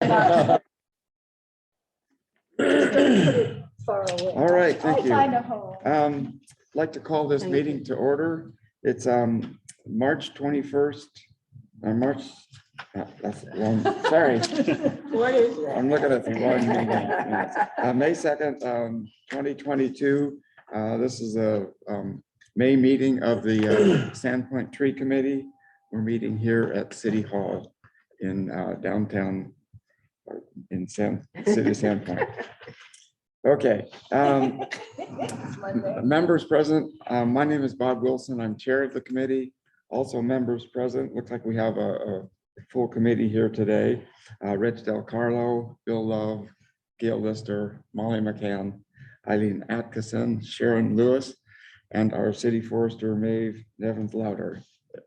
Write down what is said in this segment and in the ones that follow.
Far away. All right, thank you. Find a home. I'd like to call this meeting to order. It's March 21st, or March, that's long, sorry. What is that? I'm looking at the wrong meeting. May 2nd, 2022. This is a May meeting of the Sandpoint Tree Committee. We're meeting here at City Hall in downtown in City Sandpoint. Okay. Members present. My name is Bob Wilson. I'm chair of the committee. Also members present. Looks like we have a full committee here today. Rich Del Carlo, Bill Love, Gail Lister, Molly McCann, Eileen Atkinson, Sharon Lewis, and our city forester, Maeve Nevins Louder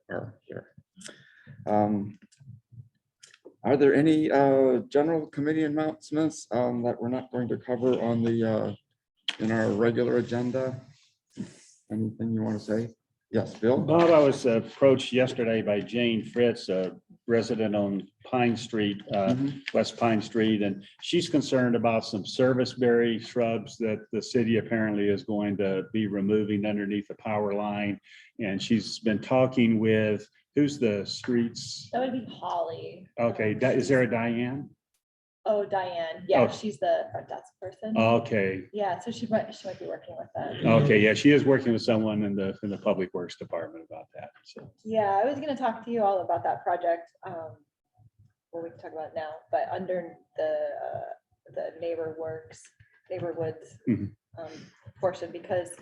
are here. Are there any general committee announcements that we're not going to cover on the in our regular agenda? Anything you want to say? Yes, Bill? Bob, I was approached yesterday by Jane Fritz, a resident on Pine Street, West Pine Street, and she's concerned about some serviceberry shrubs that the city apparently is going to be removing underneath the power line. And she's been talking with, who's the streets? That would be Holly. Okay, is there a Diane? Oh, Diane. Yeah, Oh. she's the front desk person. Okay, Yeah, so she might be working with them. okay, yeah, she is working with someone in the Public Works Department about that, so. Yeah, I was gonna talk to you all about that project. Well, we can talk about it now, but under the neighborwoods Mhm. portion, because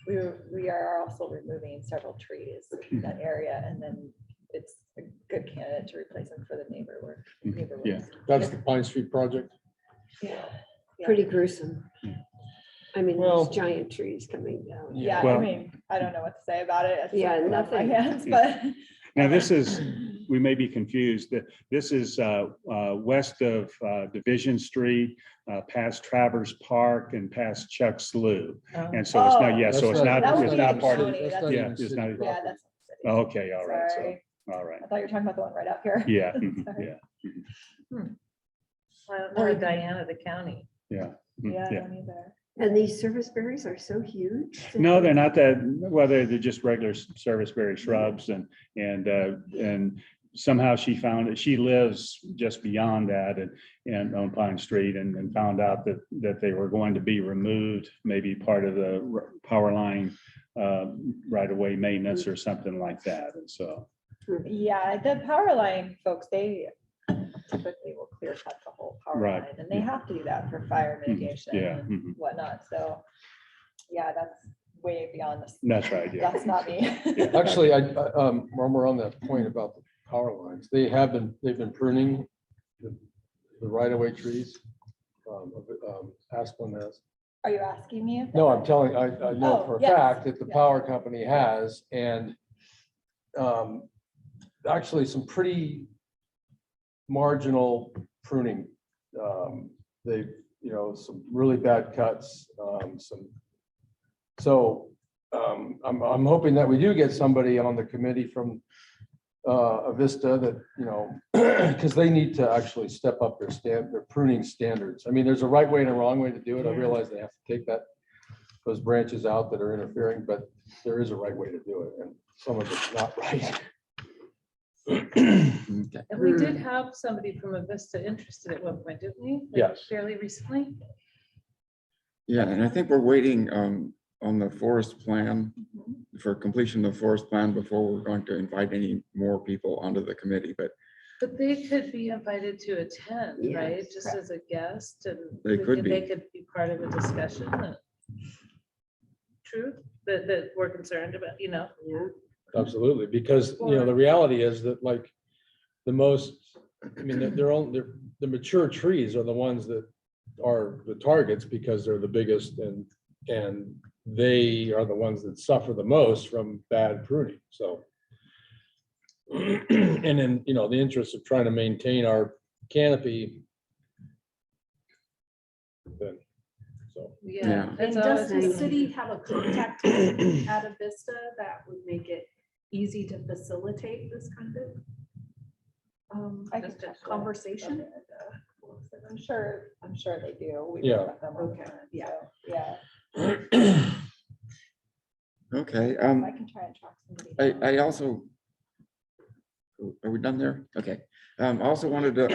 we are also removing several trees in that area, and then it's a good candidate to replace them for the neighborwoods. Yeah. That's the Pine Street project. Yeah. Pretty gruesome. Yeah. I mean, Well- those giant trees coming down. Yeah, Well- I mean, I don't know what to say about it. It's Yeah, out of my nothing. hands, but. Now, this is, we may be confused, that this is west of Division Street, past Travers Park and past Chuck Slough. And so it's not, yeah, so it's not, That would it's be not in part of, county, that's- yeah, it's not, Yeah, that's. okay, all right, so, Sorry. all right, I thought you were talking about the one right up here. yeah, Sorry. yeah, I don't know Diana, the county. yeah. Yeah, I Yeah. don't either. And these service berries are so huge. No, they're not that, well, they're just regular serviceberry shrubs and somehow she found it, she lives just beyond that and on Pine Street and found out that they were going to be removed, maybe part of the power line right away maintenance or something like that. And so, Yeah, the power line folks, they typically will clear cut the whole power Right. line, and they have to do that for fire mitigation yeah, and whatnot. So, yeah, that's way beyond this. that's right, yeah. That's not me. Actually, when we're on that point about the power lines, they've been pruning the right-of-way trees. Asplin has. Are you asking me? if No, that- I'm telling, I know Oh, for a yes. fact that the Yeah. power company has, and actually some pretty marginal pruning. They, some really bad cuts, I'm hoping that we do get somebody on the committee from Avista that, because they need to actually step up their pruning standards. I mean, there's a right way and a wrong way to do it. I realize they have to take those branches out that are interfering, but there is a right way to do it, and some of it's not right. Okay. And we did have somebody from Avista interested at one point, didn't we? Like, Yes. Fairly recently. Yeah, and I think we're waiting on the forest plan for completion of the forest plan before we're going to invite any more people onto the committee, but But they could be invited to attend, Yes. right? Just as a guest and They could they be. could be part of a discussion. True, that we're concerned about, Yeah. Absolutely, because, the reality is that the mature trees are the ones that are the targets because they're the biggest and they are the ones that suffer the most from bad pruning, so. And in, the interest of trying to maintain our canopy. Then, so. yeah. Yeah. And that's does always- the city have a contact at Avista that would make it easy to facilitate this kind of I can check that. conversation? I'm sure they do. We Yeah. work with them all the Okay, time, yeah. so, yeah. Okay, I can try and track somebody. down. I also, are we done there? Okay. I also wanted to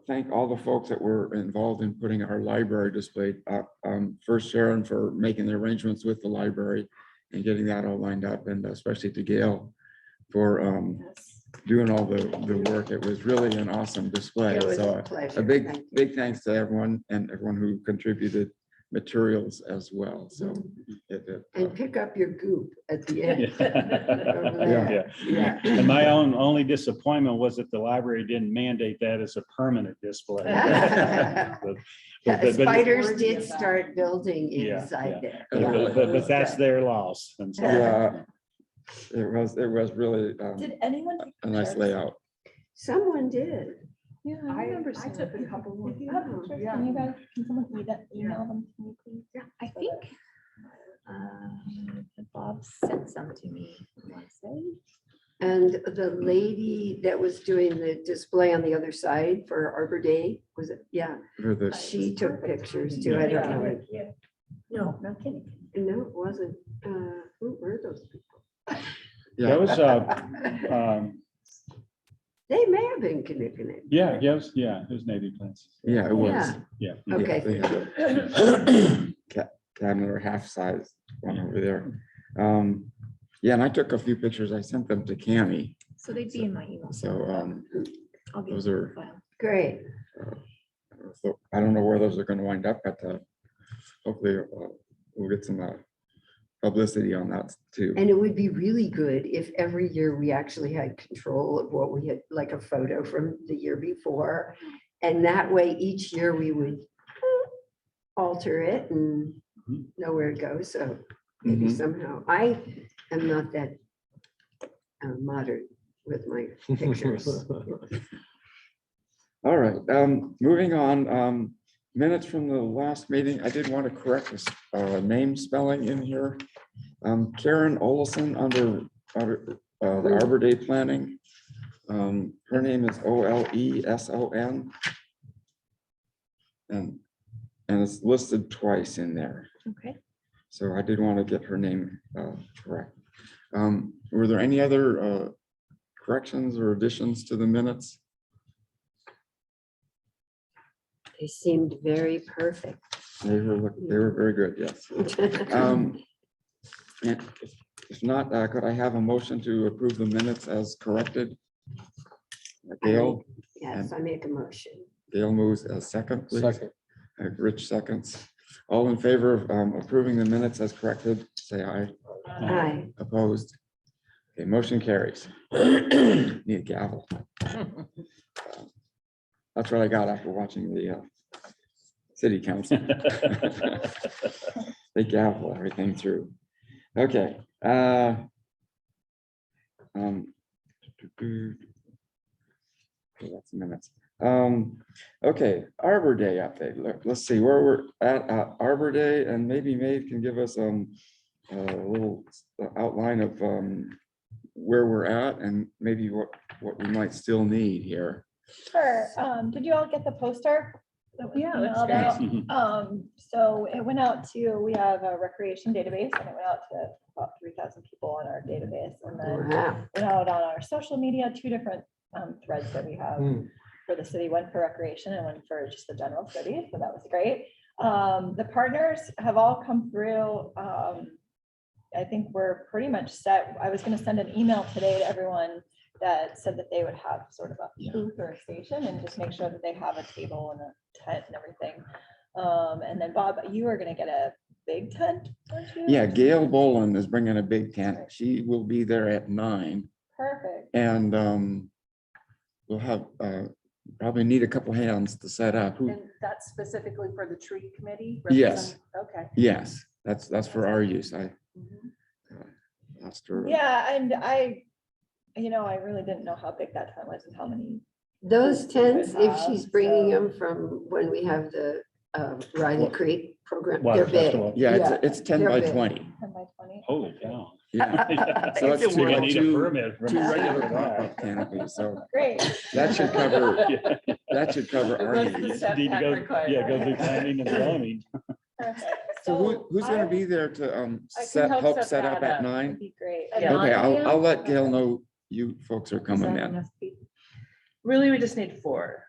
thank all the folks that were involved in putting our library display up. First Sharon for making the arrangements with the library and getting that all lined up, and especially to Gail for doing all the work. It was really an awesome display. It was So a pleasure. a big, Thank you. big thanks to everyone and everyone who contributed materials as well. So And pick up your goop at the end. Yeah. Over there. Yeah. And my only disappointment was that the library didn't mandate that as a permanent display. But- but- Spiders did start building Yeah, inside yeah. there. But that's their loss. And so- yeah, it was really Did anyone? take a nice pictures? layout. Someone did. Yeah, I remember I seeing took that. a couple If more. you have pictures, Yeah. can you guys, can someone email them to me, please? Yeah. I think Bob sent some to me. I wanna say. And the lady that was doing the display on the other side for Arbor Day, was it? Yeah, For the, she took pictures too. I don't know. No, no kidding. No, it wasn't. Who were those people? yeah, That was, They may have been connected. yeah, yes, yeah, it was Navy plans. yeah, it was. Yeah. Yeah. Okay. They had a cabinet or half size one over there. Yeah, and I took a few pictures. I sent them to Cami. So they'd be in my email. So I'll get those them are- in the file. Great. so I don't know where those are going to wind up, but hopefully we'll get some publicity on that too. And it would be really good if every year we actually had control of what we had, like a photo from the year before. And that way, each year we would alter it and know where it goes. So maybe Mhm. somehow, I am not that modern with my pictures. All right, moving on, minutes from the last meeting. I did want to correct this name spelling in here. Karen Olson under the Arbor Day Planning. Her name is Oleson. And it's listed twice in there. Okay. So I did want to get her name correct. Were there any other corrections or additions to the minutes? They seemed very perfect. They were very good, yes. And if not, could I have a motion to approve the minutes as corrected? Gail Yes, I make a motion. moves as second, please. Second. Rich seconds. All in favor of approving the minutes as corrected, say aye. Aye. Opposed? Okay, motion carries. Need a gavel. That's what I got after watching the city council. They gavel everything through. Okay. That's minutes. Okay, Arbor Day update. Let's see where we're at Arbor Day, and maybe Maeve can give us a little outline of where we're at and maybe what we might still need here. Sure. Did you all get the poster? that was Yeah, that's emailed great. out? So it went out to, we have a recreation database and it went out to about 3,000 people on our database. And then Wow. went out on our social media, 2 different threads that we have Hmm. for the city, one for recreation and one for just the general city. So that was great. The partners have all come through. I think we're pretty much set. I was going to send an email today to everyone that said that they would have sort of a booth or a station and just make sure that they have a table and a tent and everything. And then Bob, you are going to get a big tent, aren't you? Yeah, Gail Boland is bringing a big tent. She will be there at 9. Perfect. And we'll have probably need a couple hands to set up. And that's specifically for the tree committee? Yes. Okay. Yes, that's for our use. I asked her. Yeah, and I really didn't know how big that tent was and how many. Those tents, if she's bringing So- them from when we have the Riley Creek program, Water they're big. festival. Yeah, it's 10 they're by big. 20. 10 by 20. Holy cow. Yeah. So It's it's a You're gonna world. need a permit. two regular pop-up canopies. So Great. that should cover, Yeah. that should cover our What's the needs. step Need to back go, required? yeah, go through planning and zoning. Perfect. So who's I- gonna be there to I can set, help help set set up that at up. 9? That'd be great. Yeah. Okay, I'll let Gail Okay. know you folks are Is coming that then. enough people? Really, we just need 4.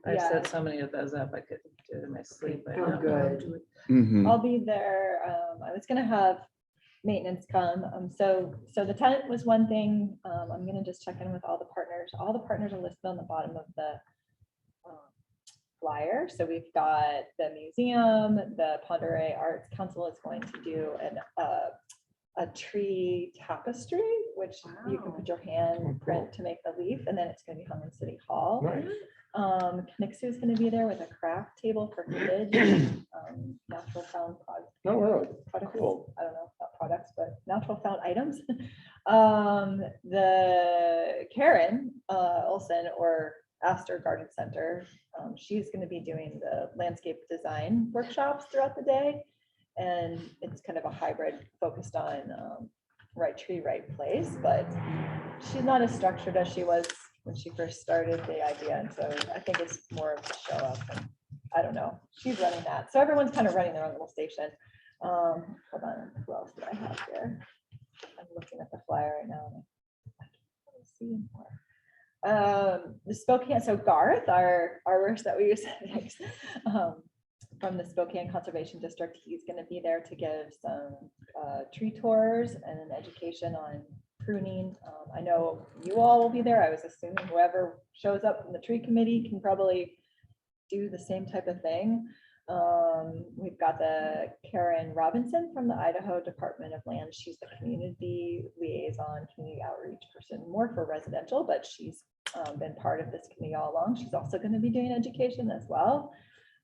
I've Yeah. set so many of those up, I could do it in my sleep. I Oh, don't know how to good. do it. Mhm. I'll be there. I was gonna have maintenance come. So the tent was one thing. I'm gonna just check in with all the partners. All the partners are listed on the bottom of the flyer. So we've got the museum, the Ponderay Arts Council is going to do a tree tapestry, which you can Wow. put your hand Oh, print cool. to make the leaf, and then it's gonna be hung in City Hall. Nice. Knixu is gonna be there with a craft table for kids, natural found products. No, really? Products, Cool. I don't know about products, but natural found items. The Karen Olson or Astor Garden Center, she's gonna be doing the landscape design workshops throughout the day. And it's kind of a hybrid focused on right tree, right place, but she's not as structured as she was when she first started the idea. And so I think it's more of a show up and I don't know. She's running that. So everyone's kind of running their own little station. Hold on, who else do I have here? I'm looking at the flyer right now. And I can't really see more. The Spokane, so Garth, our arborist that we use from the Spokane Conservation District, he's going to be there to give some tree tours and an education on pruning. I know you all will be there. I was assuming whoever shows up from the tree committee can probably do the same type of thing. We've got the Karen Robinson from the Idaho Department of Land. She's the community liaison, community outreach person, more for residential, but she's been part of this committee all along. She's also going to be doing education as well.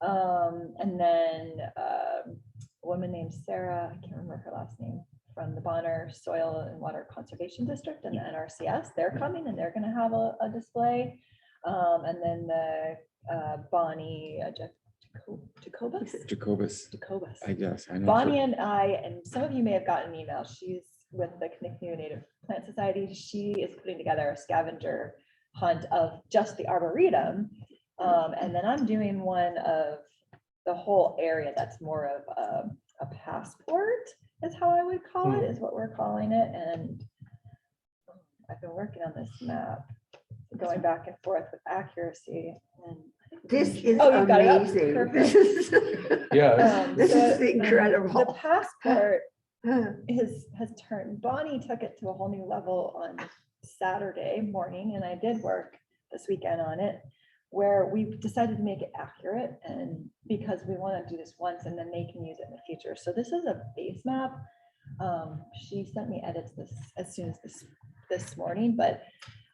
And then a woman named Sarah, I can't remember her last name, from the Bonner Soil and Water Conservation District and the NRCS. They're coming and they're going to have a display. And then the Bonnie Jacobus, I guess. I know. Bonnie and I, and some of you may have gotten an email. She's with the Connecticut Native Plant Society. She is putting together a scavenger hunt of just the Arboretum. And then I'm doing one of the whole area that's more of a passport is how I would call it, is what we're calling it. And I've been working on this map, going back and forth with accuracy. And This is Oh, you got it up. amazing. Perfect. This is, Yeah. this so, is The incredible. passport has turned, Bonnie took it to a whole new level on Saturday morning, and I did work this weekend on it, where we decided to make it accurate, and because we want to do this once and then they can use it in the future. So this is a base map. She sent me edits as soon as this morning, but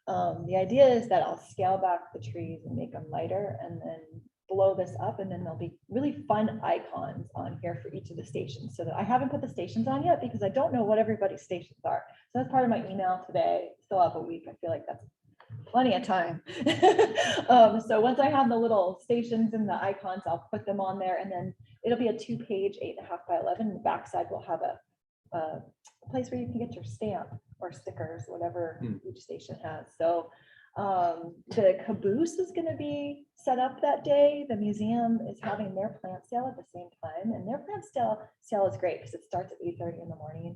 the idea is that I'll scale back the trees and make them lighter and then blow this up, and then there'll be really fun icons on here for each of the stations. So that I haven't put the stations on yet because I don't know what everybody's stations are. So that's part of my email today. Still have a week. I feel like that's plenty of time. So once I have the little stations and the icons, I'll put them on there, and then it'll be a 2-page 8.5 by 11. And the backside will have a place where you can get your stamp or stickers, whatever each station has. So the caboose is going to be set up that day. The museum is having their plant sale at the same time, and their plant sale is great because it starts at 8:30 in the morning.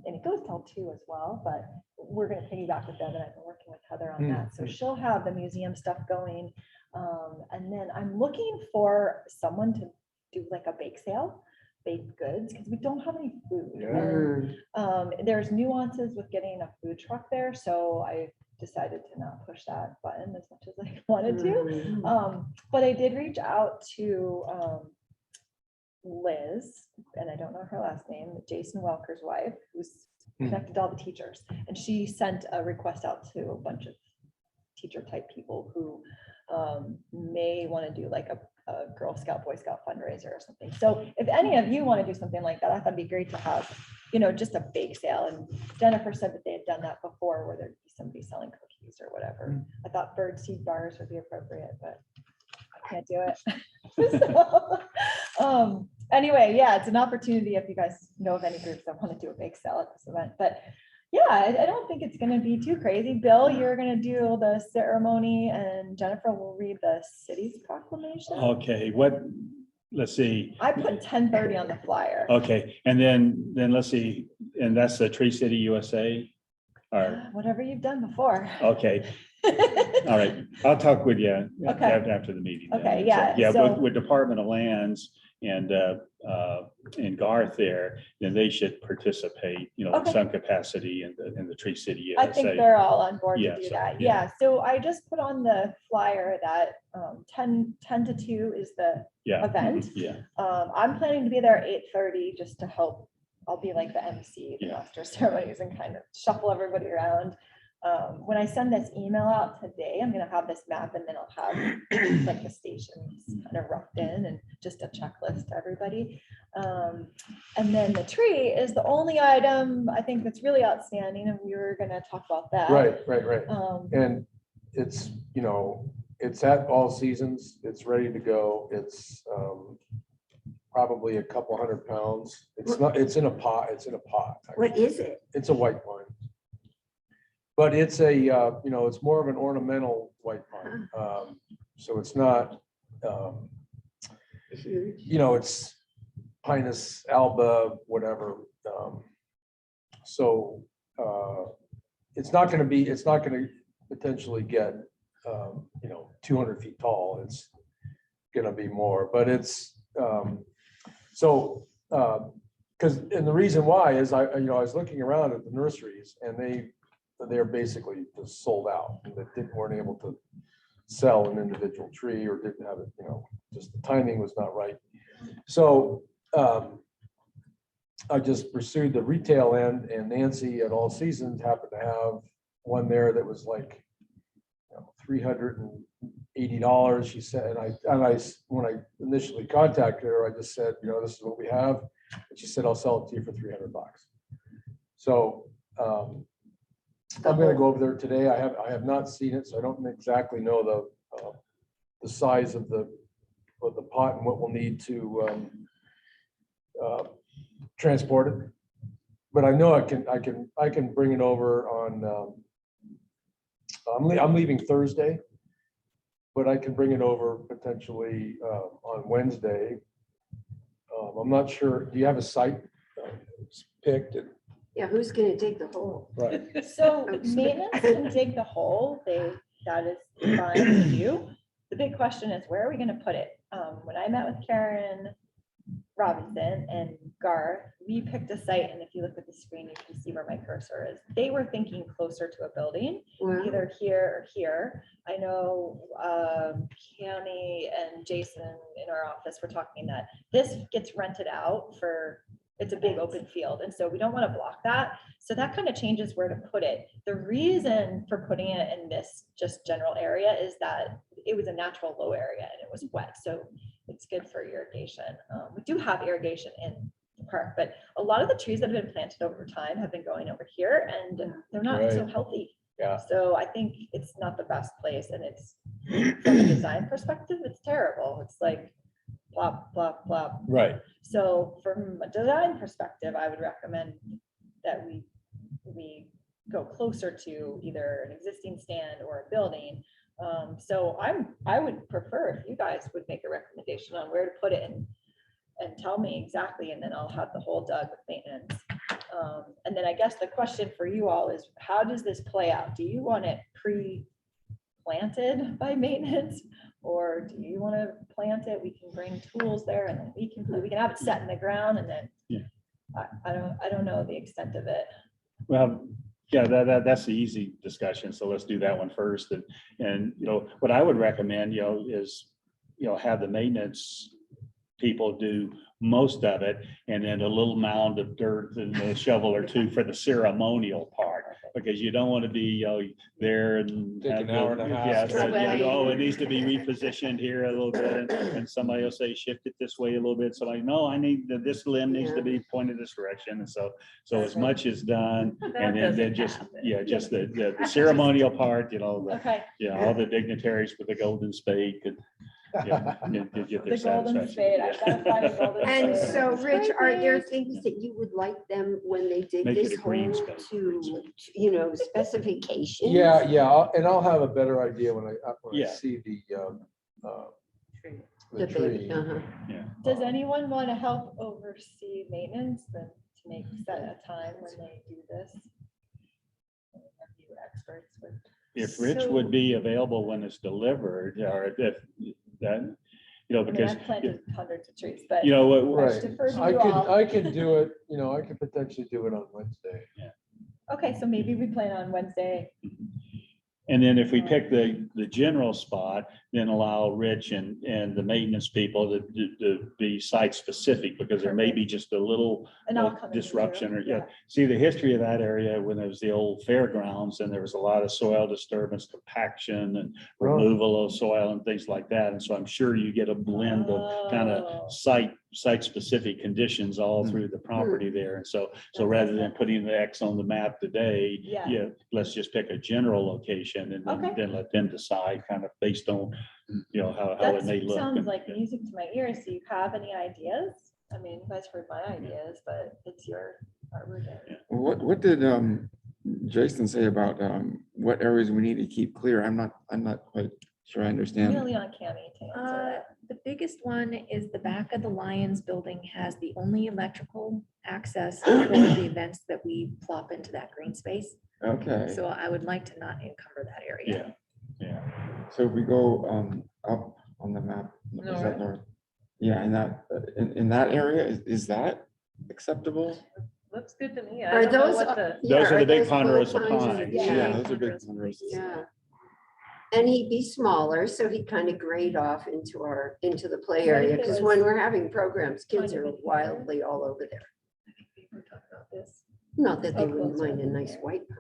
And it goes till 2 as well, but we're going to piggyback with them, and I've been working with Heather on that. So she'll have the museum stuff going. And then I'm looking for someone to do like a bake sale, baked goods, because we don't have any food. Yeah. And there's nuances with getting a food truck there, so I decided to not push that button as much as I wanted to. But I did reach out to Liz, and I don't know her last name, Jason Welker's wife, who's connected to all the teachers. And she sent a request out to a bunch of teacher type people who may want to do like a Girl Scout, Boy Scout fundraiser or something. So if any of you want to do something like that, I thought it'd be great to have, just a bake sale. And Jennifer said that they had done that before, where there'd be somebody selling cookies or whatever. I thought bird seed bars would be appropriate, but I can't do it. So, anyway, yeah, it's an opportunity if you guys know of any groups that want to do a bake sale at this event. But Yeah, I don't think it's gonna be too crazy. Bill, you're gonna do the ceremony and Jennifer will read the city's proclamation. Okay, let's see. I put 10:30 on the flyer. Okay, and then let's see, and that's the Tree City USA? Or, Whatever you've done before. okay, all right, I'll talk with you Okay. after the meeting. then. Okay, So, yeah, Yeah, so- with Department of Lands and Garth there, then they should participate, in Okay. some capacity in the Tree City I think USA. they're all on board to Yeah, do so, that. yeah. Yeah, so I just put on the flyer that 10 to 2 is the Yeah. event. Yeah, I'm planning to be there at 8:30 just to help. I'll be like the MC, the Yeah. master ceremonies, and kind of shuffle everybody around. When I send this email out today, I'm gonna have this map and then I'll have like the stations kind of roughed in and just a checklist to everybody. And then the tree is the only item I think that's really outstanding, and we were gonna talk about that. Right. Um, And it's, it's at All Seasons, it's ready to go, it's probably a couple 100 pounds. It's in a pot. What is it? It's a white pine. But it's it's more of an ornamental white pine. So it's not, Huge. it's Pinus alba, whatever. So it's not going to potentially get, 200 feet tall. It's going to be more, but it's, and the reason why is I was looking around at the nurseries and they're basically just sold out, and they weren't able to sell an individual tree or didn't have it, just the timing was not right. So I just pursued the retail end, and Nancy at All Seasons happened to have one there that was like $380. She said, when I initially contacted her, I just said, this is what we have. And she said, I'll sell it to you for $300. So I'm gonna go over there today. I have not seen it, so I don't exactly know the size of the pot and what we'll need to transport it. But I know I can bring it over on. I'm leaving Thursday, but I can bring it over potentially on Wednesday. I'm not sure. Do you have a site picked? Yeah, who's gonna dig the hole? Right. So I'm sorry. maintenance can dig the hole, that is fine to do. The big question is, where are we gonna put it? When I met with Karen Robinson and Garth, we picked a site, and if you look at the screen, you can see where my cursor is. They were thinking closer to a building, Wow. either here or here. I know Cammy and Jason in our office were talking that this gets rented out it's a big open field, and so we don't want to block that. So that kind of changes where to put it. The reason for putting it in this just general area is that it was a natural low area and it was wet, so it's good for irrigation. We do have irrigation in the park, but a lot of the trees that have been planted over time have been going over here, and they're not so Right. healthy. Yeah. So I think it's not the best place, and it's from a design perspective, it's terrible. It's like plop, plop, plop. right. So from a design perspective, I would recommend that we go closer to either an existing stand or a building. So I would prefer if you guys would make a recommendation on where to put it and tell me exactly, and then I'll have the whole dug with maintenance. And then I guess the question for you all is, how does this play out? Do you want it pre-planted by maintenance? Or do you want to plant it? We can bring tools there, and then we can have it set in the ground, and then Yeah. I don't know the extent of it. Well, yeah, that's the easy discussion. So let's do that one first. And what I would recommend, is, have the maintenance people do most of it, and then a little mound of dirt and a shovel or two for the ceremonial part, because you don't want to be, there and. Take an hour and a half. Yeah, so, Sweating. oh, it needs to be repositioned here a little bit, and somebody will say, shift it this way a little bit. So like, no, I need, this limb needs to be pointed this direction. And so as much is done, and then just, just the ceremonial part, Okay. all the dignitaries with the golden spade could Yeah, get their The golden satisfaction. spade. I Yeah. gotta find a golden And spade. so, Rich, are there things that you would like them when they dig Make it this a green hole space. to, specifications? Yeah, yeah, and I'll have a better idea when I Yeah. see the The big, tree. Yeah. Does anyone want to help oversee maintenance then to make set a time when they do this? Are you experts with? If Rich would be available when it's delivered, or if that, I mean, because, I've planted hundreds of trees, but. what, Right. defer to I you could, all. I could do it, I could potentially do it on Wednesday. Okay, so maybe we plan on Wednesday. and then if we pick the general spot, then allow Rich and the maintenance people to be site specific, because there may be just a little And I'll come in with disruption you. or, yeah. See, the history of that area, when there was the old fairgrounds and there was a lot of soil disturbance, compaction and Right. removal of soil and things like that. And so I'm sure you get a blend of kind Oh. of site specific conditions all through the property there. And so rather than putting the X on the map today, Yeah. let's just pick a general location and Okay. then let them decide kind of based on, how it may That look. sounds like music to my ears. Do you have any ideas? I mean, you guys heard my ideas, but it's your Arbor Day. What did Jason say about what areas we need to keep clear? I'm not quite sure I understand. Really on Cammy to answer that. The biggest one is the back of the Lions building has the only electrical access for the events that we plop into that green space. Okay, So I would like to not encumber that area. Yeah. so if we go up on the map. Is that north? Yeah, in that area, is that acceptable? Looks good to me. I Are don't know those, what the, Those are the big those little ponderosa pines? pines. Yeah, those are big Ponderosa ponderosa. Yeah. And he'd be smaller, so he'd kind of grade off into the play What if area, it because was when we're having programs, kids kind of are in here? wildly all over there. We were talking about this. Not that they Oh, wouldn't closer mind a in nice there. white pine.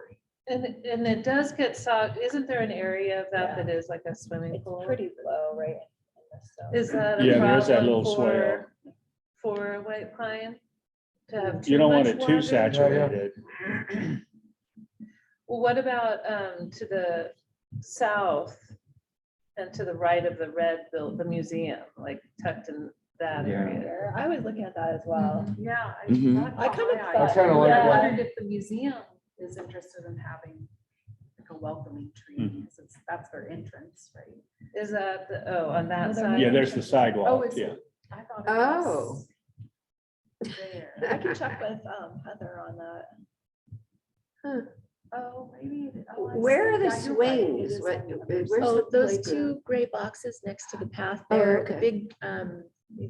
and it does get soft. Isn't there an area of that that is like a swimming It's pool? pretty low, right? in the stone. Is that a Yeah, there's that problem little swale. for a white pine? To have too You don't want much it too water? saturated. Well, what about to the south and to the right of the red build, the museum, like tucked in that Yeah. area? Here, I was looking at that as well. Yeah. Mhm. that I caught kind of my eye. thought- I kinda like I yeah. that. wondered if the museum is interested in having like a welcoming tree, Mhm. because that's their entrance, right? Is that, on that Well, side? Yeah, there's the sidewalk, Oh, is yeah. it? I thought it Oh. was there. I can check with Heather on that. Oh, maybe. oh, I Where are see. the Yeah, you're right. It swings? is What- on the other where's side. So the those playground? two gray boxes next to the path Oh, there, okay. the big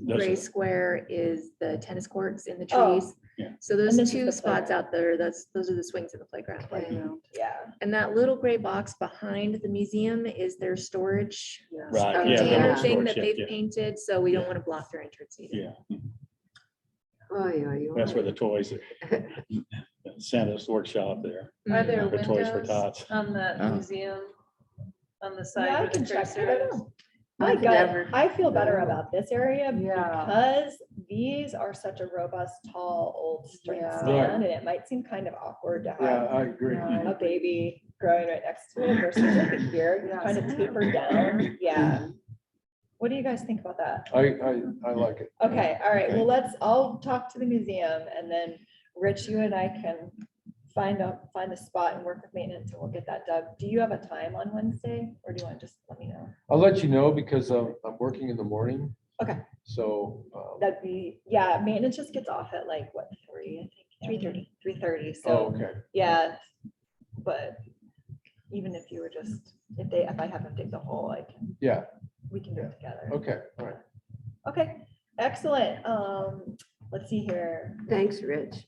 Those gray are- square is the tennis courts in the Oh. trees. Yeah. So And those this is two the spots playground. out there, those are the swings in the playground. Okay. Yeah. And that little gray box behind the museum is their storage Right, Oh, yeah. the container little thing storage that shed, they've yeah. painted, so we don't Yeah. want to block their entrance either. Yeah, Oy, oy, oy. that's where the toys, Santa's workshop there. Are there For Toys for windows Tots. on that Oh. museum? On the Yeah, side I where the can check. cursor I don't is? know. My I've gut, never- I feel better no. about this area Yeah. because these are such a robust, tall, old straight Yeah. stand, and it might seem kind of awkward to Yeah, have I agree. a baby growing right next to it versus like a here, Yeah, kind of so- tapered down. Yeah. What do you guys think about that? I like it. Okay, all right, well, Okay. I'll talk to the museum and then Rich, you and I can find the spot and work with maintenance and we'll get that dug. Do you have a time on Wednesday or do you want to just let me know? I'll let you know because I'm working in the morning. Okay. So, That'd be, yeah, maintenance just gets off at like, what, 3, I think? 3:30. 3:30, oh, so, okay. yeah. But even if you were just, if I have them dig the hole, Yeah, we can do it together. okay, all right. Okay, excellent. Let's see here. Thanks, Rich.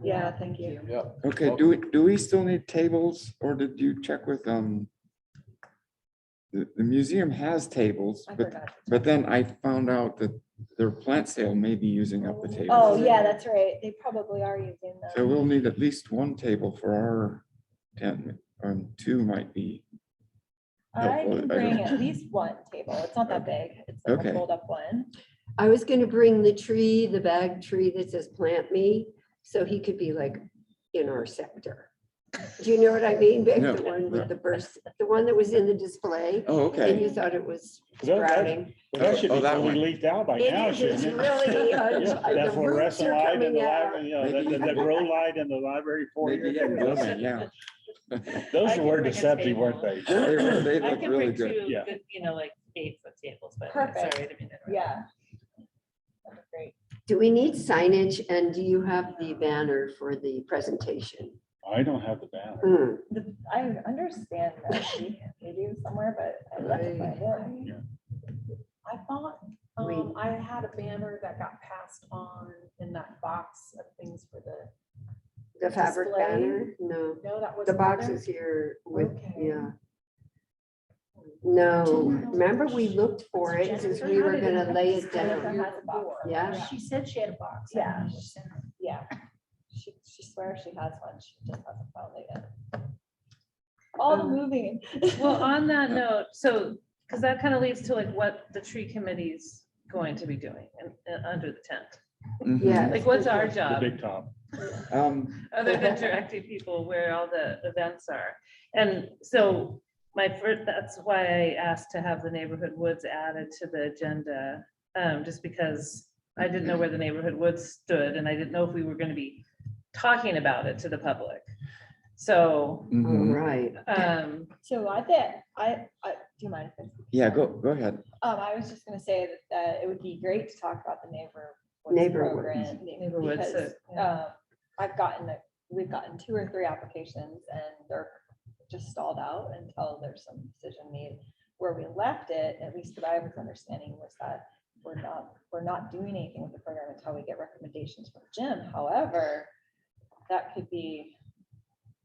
Yeah, thank you. Yeah. Okay, do we still need tables, or did you check with, the museum has tables, I but, forgot. but then I found out that their plant sale may be using up the tables. Oh, yeah, that's right. They probably are using So them. we'll need at least one table for our tent, or two might be. I helpful. can I don't- bring at least one table. It's not that big. It's like a Okay. fold up one. I was gonna bring the bag tree that says plant me, so he could be like in our sector. Do you know what I mean? Vic? No. The one with the burst, the one that was in the display. Oh, And you okay. thought it was That- that- sprouting. That should Oh, be that fully one. leaked out by It now, is, shouldn't it's it? really, Yeah, the that roots fluorescent are light in coming the out. library, you know, the grow light in the library foyer. Maybe getting blooming, yeah. Those I can were bring a deceptive, weren't table. they? They I look can really bring good. two, Yeah. good, you know, like 8-foot tables, but Perfect. sorry, I didn't mean to interrupt. Yeah. That'd be great. Do we need signage and do you have the banner for the presentation? I don't have the banner. Hmm. I understand that we do somewhere, but I'd love to find it. I thought, We- I had a banner that got passed on in that box of things for The fabric Display? banner? No, no, that was. the box is here with, Okay. yeah. No, remember we looked for it because we were gonna lay it Jennifer down. has a box. Yeah. She said she had a box. I Yeah. don't know what's in it. Yeah. She swears she has one. She just hasn't found it yet. All the moving. Well, on that note, so, because that kind of leads to like what the tree committee's going to be doing under the tent. Mhm. Yeah. Like, what's our The job, big top. other than directing people where all the events are? And so my first, that's why I asked to have the neighborhood woods added to the agenda. Just because I didn't know where the neighborhood woods stood and I didn't know if we were going to be talking about it to the public. So, All Mhm. right. So I think, do you mind? if I- Yeah, go ahead. I was just gonna say that it would be great to talk about the neighborhood Neighborhoods. program. Neighborhoods, Because yeah. we've gotten 2 or 3 applications and they're just stalled out until there's some decision made. Where we left it, at least what I was understanding, was that we're not doing anything with the program until we get recommendations from Jim. However, that could be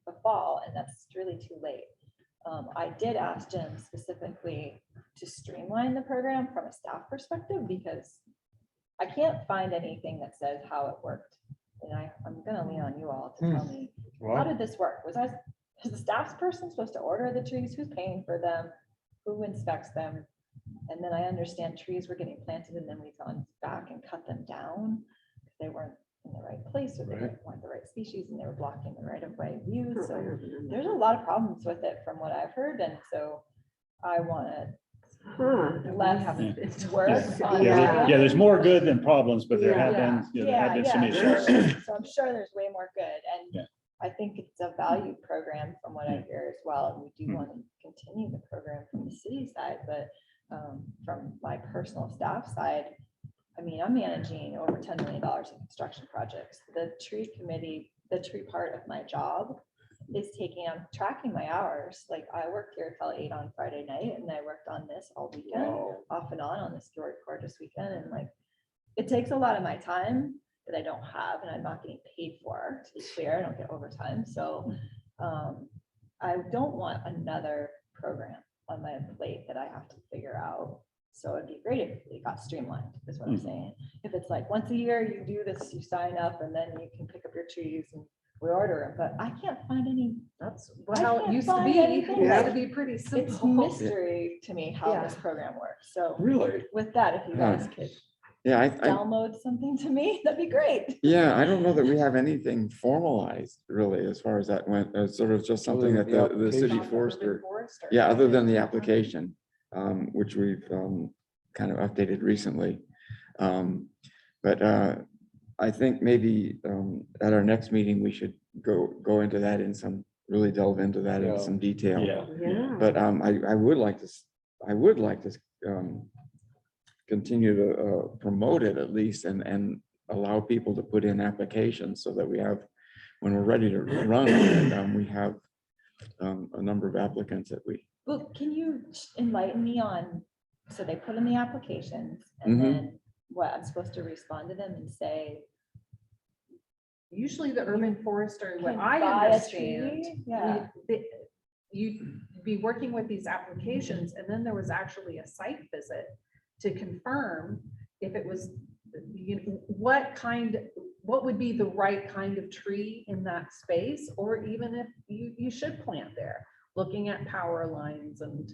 the fall, and that's really too late. I did ask Jim specifically to streamline the program from a staff perspective, because I can't find anything that says how it worked. And I'm gonna lean on you all to tell me, how did this work? Was the staff's person supposed to order the trees? Who's paying for them? Who inspects them? And then I understand trees were getting planted and then we've gone back and cut them down. They weren't in the right place, or they weren't the right species, and they were blocking the right of way view. So there's a lot of problems with it from what I've heard, and so I wanna Huh. less work on. Yeah. Yeah, there's more good than problems, but there Yeah. have been, you know, there have been some Yeah. issues. So I'm sure there's way more good, and Yeah. I think it's a valued program from what I hear as well, and we do Hmm. want to continue the program from the city side, but from my personal staff side, I mean, I'm managing over $10 million in construction projects. The tree committee, the tree part of my job is I'm tracking my hours. Like, I worked here till 8 on Friday night, and I worked on this all weekend, off and on this gorgeous weekend, and like, it takes a lot of my time that I don't have, and I'm not getting paid for, to be clear. I don't get overtime, so I don't want another program on my plate that I have to figure out. So it'd be great if it got streamlined, is what I'm saying. If it's like once a year you do this, you sign up, and then you can pick up your trees and we order them, but I can't find any. That's I how it can't used to find be. It anything. used to be pretty It's simple. mystery to me how Yeah. this program works. So Really? with that, if you guys could Yeah, I download something to me, that'd be great. yeah, I don't know that we have anything formalized really as far as that went. It's sort of just something that Other than the the city application. forester. Forester. Yeah, other than the application, which we've kind of updated recently. But I think maybe at our next meeting, we should go into that in some, really delve into that in Yeah. some detail. Yeah. Yeah. But I would like to continue to promote it at least and allow people to put in applications so that we have, when we're ready to run, we have a number of applicants that we. Well, can you enlighten me on, so they put in the applications and Mhm. then what, I'm supposed to respond to them and say, Usually the urban forester, what Can I buy a understand. tree, yeah. You'd be working with these applications, and then there was actually a site visit to confirm if it was, what would be the right kind of tree in that space, or even if you should plant there, looking at power lines and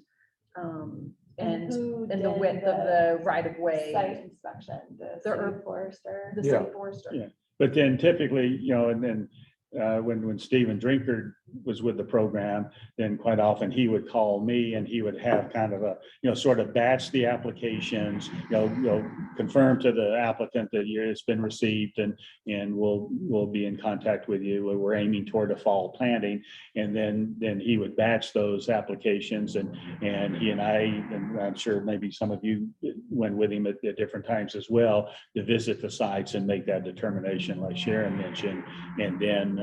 who the did width of the right of site way. inspection, the The city herb- forester. The Yeah. city forester. Yeah. But then typically, you know, and then when Stephen Drinker was with the program, then quite often he would call me and he would have kind of a, sort of batch the applications, confirm to the applicant that it's been received and we'll be in contact with you. We're aiming toward a fall planting. And then he would batch those applications and he and I, and I'm sure maybe some of you went with him at different times as well, to visit the sites and make that determination like Sharon mentioned. And then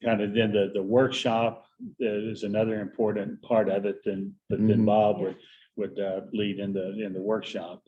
kind of then the workshop is another important part of it. But then Bob would lead in the workshop.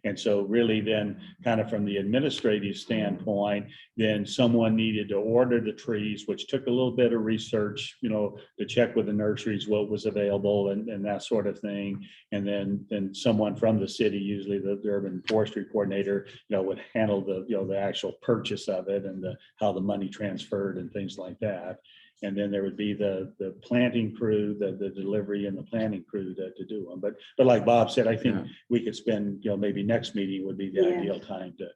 And so really then kind of from the administrative standpoint, then someone needed to order the trees, which took a little bit of research, to check with the nurseries, what was available and that sort of thing. And then someone from the city, usually the urban forestry coordinator, would handle the actual purchase of it and how the money transferred and things like that. And then there would be the planting crew, the delivery and the planting crew to do them. But like Bob said, I think we could spend, maybe next meeting would be the ideal time to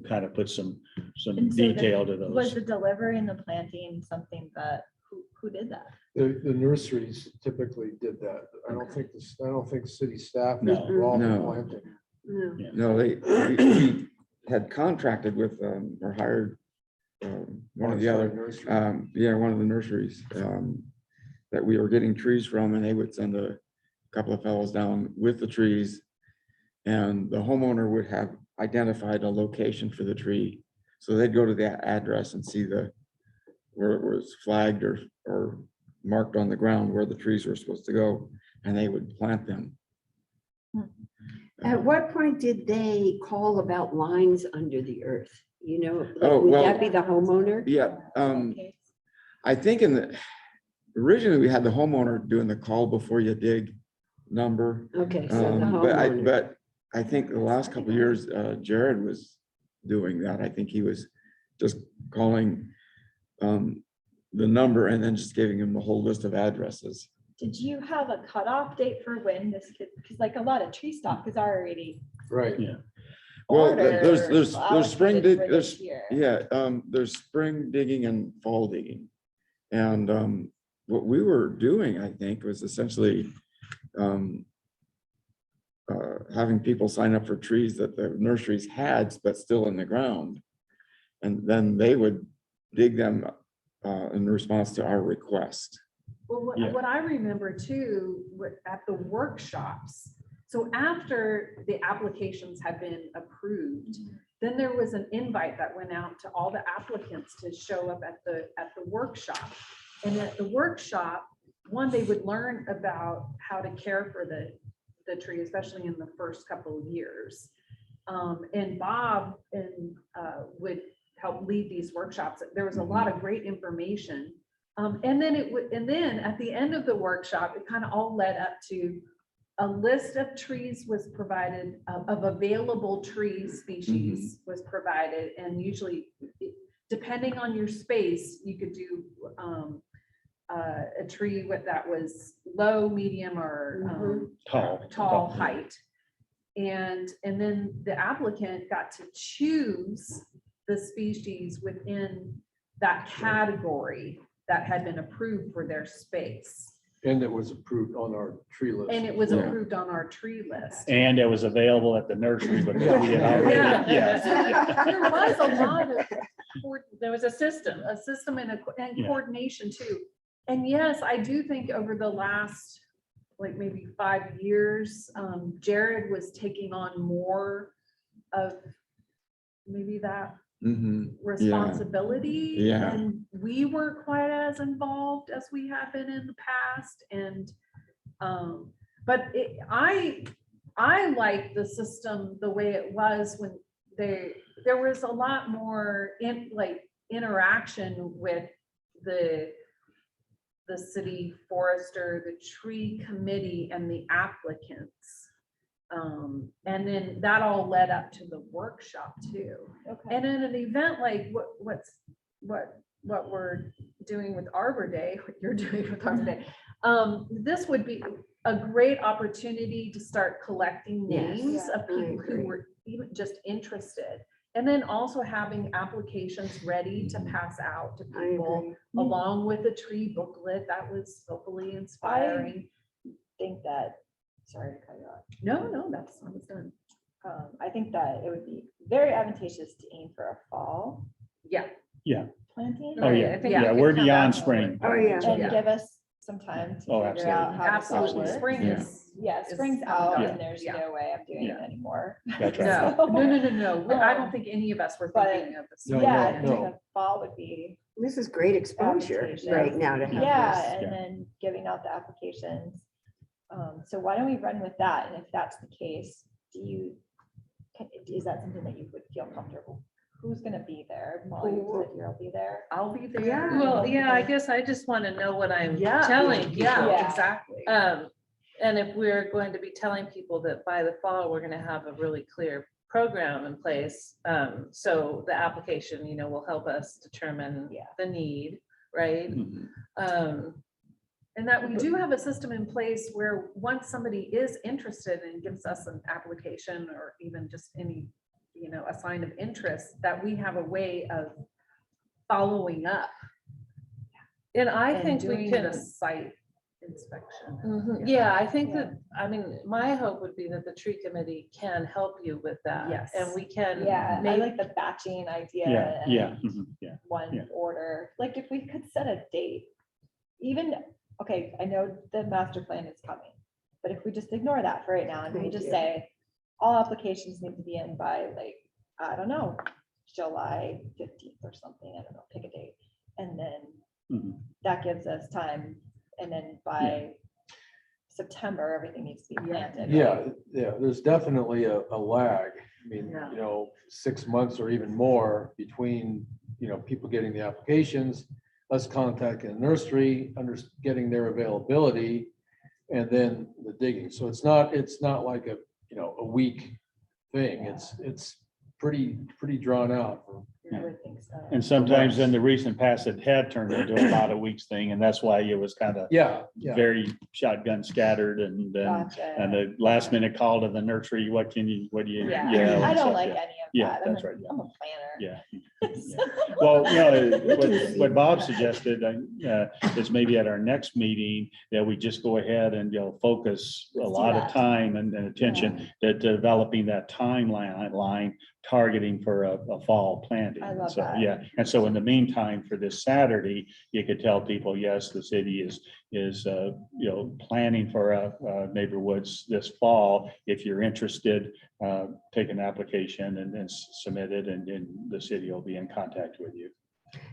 kind of put some And so detail to Was those. the delivery and the planting something that, who did that? The nurseries typically did that. I don't think city staff was No. involved in No. planting. No. No, we had contracted with or hired one of the other, Nursery. one of the nurseries that we were getting trees from, and they would send a couple of fellows down with the trees. And the homeowner would have identified a location for the tree. So they'd go to that address and see where it was flagged or marked on the ground where the trees were supposed to go, and they would plant them. At what point did they call about lines under the earth? Oh, Would well- that be the homeowner? Yeah, I think originally we had the homeowner doing the call before you dig number. Okay, so the But homeowner. I think the last couple of years, Jared was doing that. I think he was just calling the number and then just giving him the whole list of addresses. Did you have a cutoff date for when this could, because like a lot of tree stock is already Right. Yeah. Well, ordered there's or spring allocated dig, for this year. there's spring digging and fall digging. And what we were doing, I think, was essentially having people sign up for trees that the nurseries had, but still in the ground. And then they would dig them in response to our request. Well, Yeah. what I remember too, at the workshops, so after the applications had been approved, then there was an invite that went out to all the applicants to show up at the workshop. And at the workshop, they would learn about how to care for the tree, especially in the first couple of years. And Bob would help lead these workshops. There was a lot of great information. And then at the end of the workshop, it kind of all led up to a list of trees was provided, of available tree species was provided. And usually, depending on your space, you could do a tree that was low, medium, or tall height. And then the applicant got to choose the species within that category that had been approved for their space. And it was approved on our tree list. And it was Yeah. approved on our tree list. And it was available at the nursery because we had already, Yeah. There was a lot of, There was a system. a system and Yeah. coordination too. And yes, I do think over the last, like maybe 5 years, Jared was taking on more of maybe that responsibility. Yeah. And we weren't quite as involved as we have been in the past. And, but I like the system the way it was when there was a lot more interaction with the city forester, the tree committee, and the applicants. And then that all led up to the workshop too. Okay. And in an event like what we're doing with Arbor Day, what you're doing with Arbor Day, this would be a great opportunity to start collecting Yes. names of I people who agree. were even just interested. And then also having applications ready to pass out to I people, agree. along with the tree booklet. That was hopefully inspiring. Think that, sorry to cut you off. No, that's almost done. I think that it would be very advantageous to aim for a fall Yeah. planting. Oh, yeah. I think Yeah, we we're can have beyond that. spring. Oh, yeah. And Yeah. give us some time to Oh, figure out how to sell Absolutely. it. Spring Yeah. is. Yeah, is spring's coming out up. and there's Yeah. no way I'm doing it Yeah. anymore. That's right. No, So- no. I don't Um, think any of us were but- thinking of this. No, Yeah, I think no. the fall would be, This is great exposure Adaptation. right now to have yeah, this. Yeah. and then giving out the applications. So why don't we run with that? And if that's the case, is that something that you would feel comfortable? Who's gonna be there? Molly, you said you'll be there. I'll be there. Yeah. Well, yeah, I guess I just want to know what I'm Yeah, telling people. yeah, exactly. And if we're going to be telling people that by the fall, we're going to have a really clear program in place. So the application, will help us determine Yeah. the need, right? Mhm. And that we do have a system in place where once somebody is interested and gives us an application or even just any, a sign of interest, that we have a way of following up And I and think we doing can. the site inspection. Mhm. Yeah, I think that, my hope would be that the tree committee can help you with that. Yes. And we can. Yeah, I make- like the batching idea. Yeah, and yeah, mhm, yeah. One yeah. order, like if we could set a date, even, okay, I know the master plan is coming, but if we just ignore that for right now and we Thank just you. say, all applications need to be in by like, I don't know, July 15th or something, I don't know, pick a date. And then Mhm. that gives us time, and then by September, everything needs to be Yeah. planted. Yeah, there's definitely a lag. I mean, Yeah. 6 months or even more between, people getting the applications, us contacting the nursery, getting their availability, and then the digging. So it's not like a week thing. It's pretty drawn out. I would think so. And sometimes in the recent past, it had turned into about a week's thing, and that's why it was kind of Yeah. very shotgun scattered and Gotcha. the last minute call to the nursery, what do you? Yeah, and I don't so, like yeah. any of Yeah, that. that's right, I'm a planner. Yeah. Well, what Bob suggested is maybe at our next meeting, that we just go ahead and, focus a Let's do lot of that. time and attention to developing that timeline targeting for a fall planting. I love So, that. yeah, and so in the meantime, for this Saturday, you could tell people, yes, the city is planning for Neighbor Woods this fall. If you're interested, take an application and then submit it, and then the city will be in contact with you.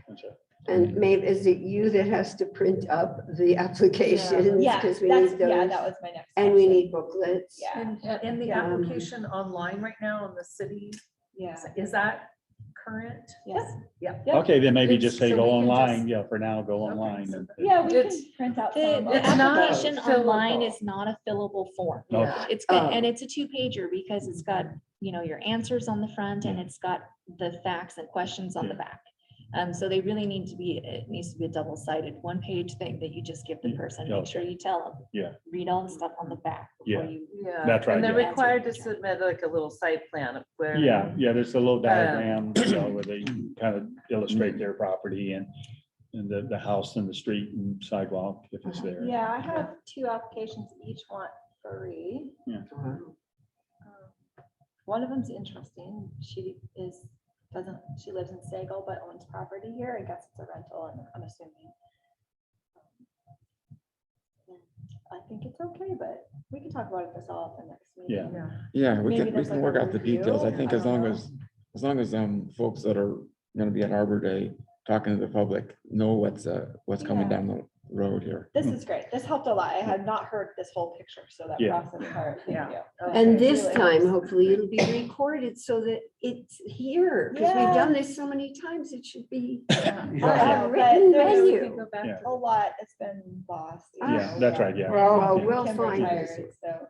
And so, And maybe, is it you that has to print up the applications? Yeah, Because we that's, need yeah, those, that was my next. and we question. need booklets. Yeah, And the Yeah. application online right now on the city, yeah, is that current? yes. Yeah. Yeah. okay, then maybe It's- just say so go we can online, just- for now, go Okay, online. so- and- Yeah, we can It's- print out The some. It's not application online fillable. is not a fillable form. Okay. It's got, Oh. and it's a 2-pager because it's got, your answers on the front and it's got the facts and questions on the back. So they really need to be, it needs to be a double-sided 1-page thing that you just give the person. Make sure you tell them. Yeah. Read all the stuff on the back before Yeah. you. Yeah. That's right, And they're yeah. required to submit like a little site plan of where. Yeah, there's a little diagram, where they kind of illustrate their property and the house and the street and sidewalk, if it's there. Yeah, I have 2 applications, each want free. Wow. One of them's interesting. She lives in Sagal but owns property here. I guess it's a rental, and I'm assuming. I think it's okay, but we can talk about it all at the next meeting. Yeah. Yeah, we Maybe can there's like work a out the details. I review. think I as don't long know. as folks that are gonna be at Arbor Day, talking to the public, know what's coming Yeah. down the road here. This is great. This helped a lot. I had not heard this whole picture, so that Yeah. process part. Thank Yeah. you. And It this really time, helps. hopefully it'll be recorded so that it's here, because we've Yeah. done this so many times, it should be I Yeah. know, but written there's menu. Yeah. a lot that's been lost. you Yeah, know, that's right, yeah. Well, Yeah. we'll Kim find retired, it. so,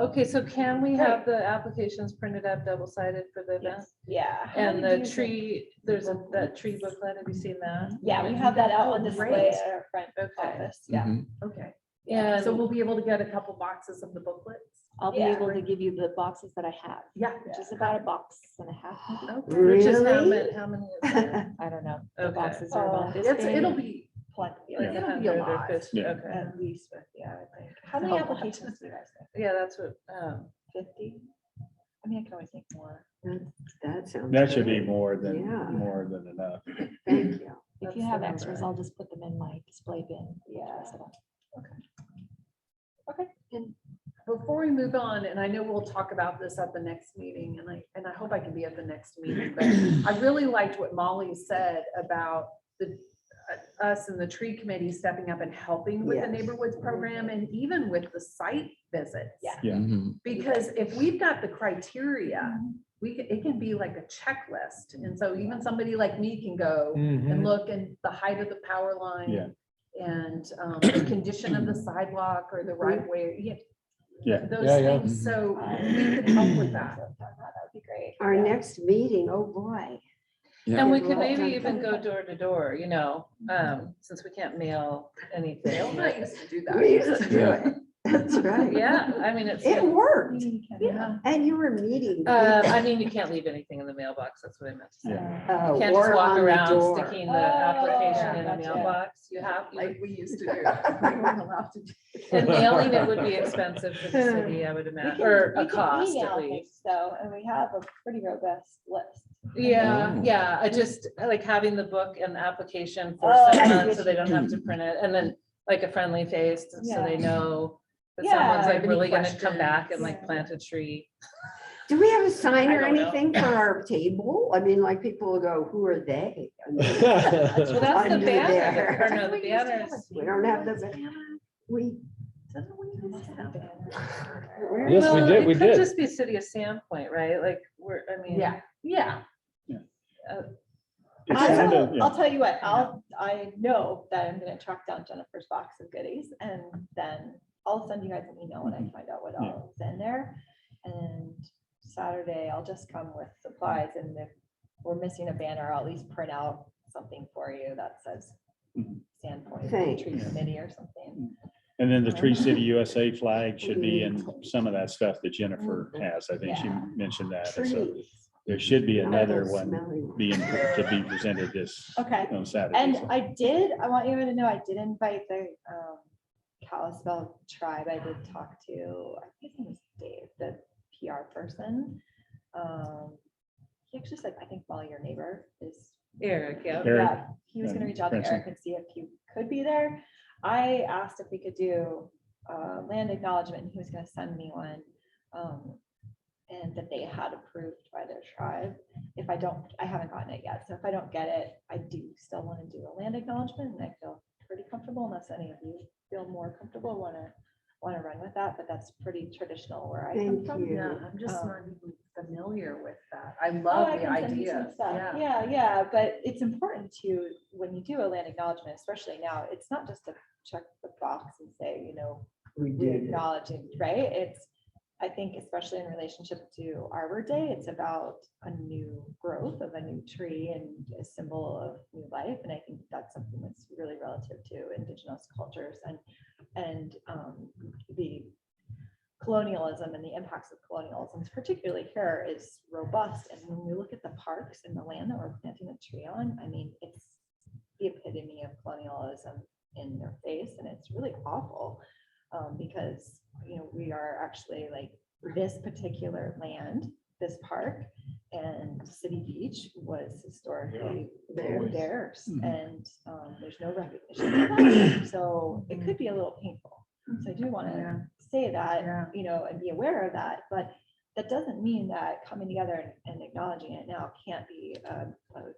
Okay, so can we Great. have the applications printed up, double-sided for the event? yeah. How And did the you think- tree, there's that tree booklet, have you seen that? Yeah, we have that out on Oh, display great. at our front Okay. office. Yeah. Mhm. Okay. And So we'll be able to get a couple boxes of the booklets. I'll be Yeah. able to give you the boxes that I have, Yeah. which is about a box and a half. which is Really? how many is that? I don't know. The Okay. boxes are about this It's, big. it'll be, Plenty. Like It'll be 100 a or lot. 50, Yeah. okay. At least 50, I would think. How many Oh, applications do you guys think? Yeah, that's what, 50? I mean, I can always make more. That sounds. That should be good. more Yeah. than enough. Thank you. If you That's have the extras, number. I'll just put them in my display bin. Yeah. before we move on, and I know we'll talk about this at the next meeting, and I hope I can be at the next meeting, but I really liked what Molly said about the us and the tree committee stepping up and helping with the Yes. neighborhoods program and even with the site visits. Yeah. Yeah. Because if we've got the criteria, it can be like a checklist. And so even somebody like me can go and look and the height of the power line. Yeah. And the condition of the sidewalk or the right way, Yeah. those Yeah, yeah. things. So we could help with that. That would be great. Our Yeah. next meeting, oh boy. Yeah. and we Yeah, could well, maybe done. even go door to door, since we can't mail anything. Dale and I used to do We used to that. do it. That's right. Yeah, I mean, it's. It worked. Yeah. And you were meeting. I mean, you can't leave anything in the mailbox, that's what I meant to say. Yeah. You Oh, can't just or walk on the around door. sticking the Oh, application in a gotcha. mailbox, you have, Like we used to do. We weren't allowed to do. and mailing it would be expensive for the city, I would We imagine, can- or we a can cost email at things, least. So, and we have a pretty robust list. Yeah, Oh. yeah, I just like having the book and the application for Oh, I see someone, what so they you don't have to print it, and then like a friendly face, so they Yeah. know that Yeah. someone's like Any really gonna come back and questions? like plant a tree. Do we have a sign I or don't know. anything for our table? I mean, like people will go, who are they? I mean, Well, that's the Under banner, there. or no, the banners. We don't have the, we. Yes, we Well, did, it we could did. Just be city of Sandpoint, right? Like, I mean. Yeah, yeah. It's kind of, I'll tell you what, I know that I'm gonna track down Jennifer's box of goodies, and then I'll send you guys an email when I find out what all is in there. And Saturday, I'll just come with supplies, and if we're missing a banner, I'll at least print out something for you that says Mhm. Sandpoint Thanks. Tree Committee or something. and then the Tree City USA flag should be in some of that stuff that Jennifer has. I think she Yeah. mentioned that. So Trees. there should be Not another those one smelly ones. to be presented this Okay. on Saturday. And so. I want you to know, I did invite the Kalispell tribe. I did talk to, I think his name was Dave, the PR person. He actually said, I think Molly, your neighbor, is. Eric, yeah. Eric. Yeah, he was gonna reach out to Princeton. Eric and see if he could be there. I asked if we could do land acknowledgement, and he was gonna send me one. And that they had approved by their tribe. If I don't, I haven't gotten it yet. So if I don't get it, I do still want to do a land acknowledgement, and I feel pretty comfortable, unless any of you feel more comfortable, want to run with that, but that's pretty traditional where I come Thank from. you. Yeah, I'm just Um, not even familiar with that. I Oh, love I the can send you some idea. stuff. Yeah, but it's important to, when you do a land acknowledgement, especially now, it's not just to check the box and say, We we did. acknowledge it, right? It's, I think especially in relationship to Arbor Day, it's about a new growth of a new tree and a symbol of new life. And I think that's something that's really relative to indigenous cultures and the colonialism and the impacts of colonialism, particularly here, is robust. And when we look at the parks and the land that we're planting a tree on, I mean, it's the epitome of colonialism in their face, and it's really awful. Because, we are actually like this particular land, this park and City Beach was historically theirs, Mhm. and there's no recognition of that. So it could be a little painful. So I do want to say that, and be aware of that, but that doesn't mean that coming together and acknowledging it now can't be a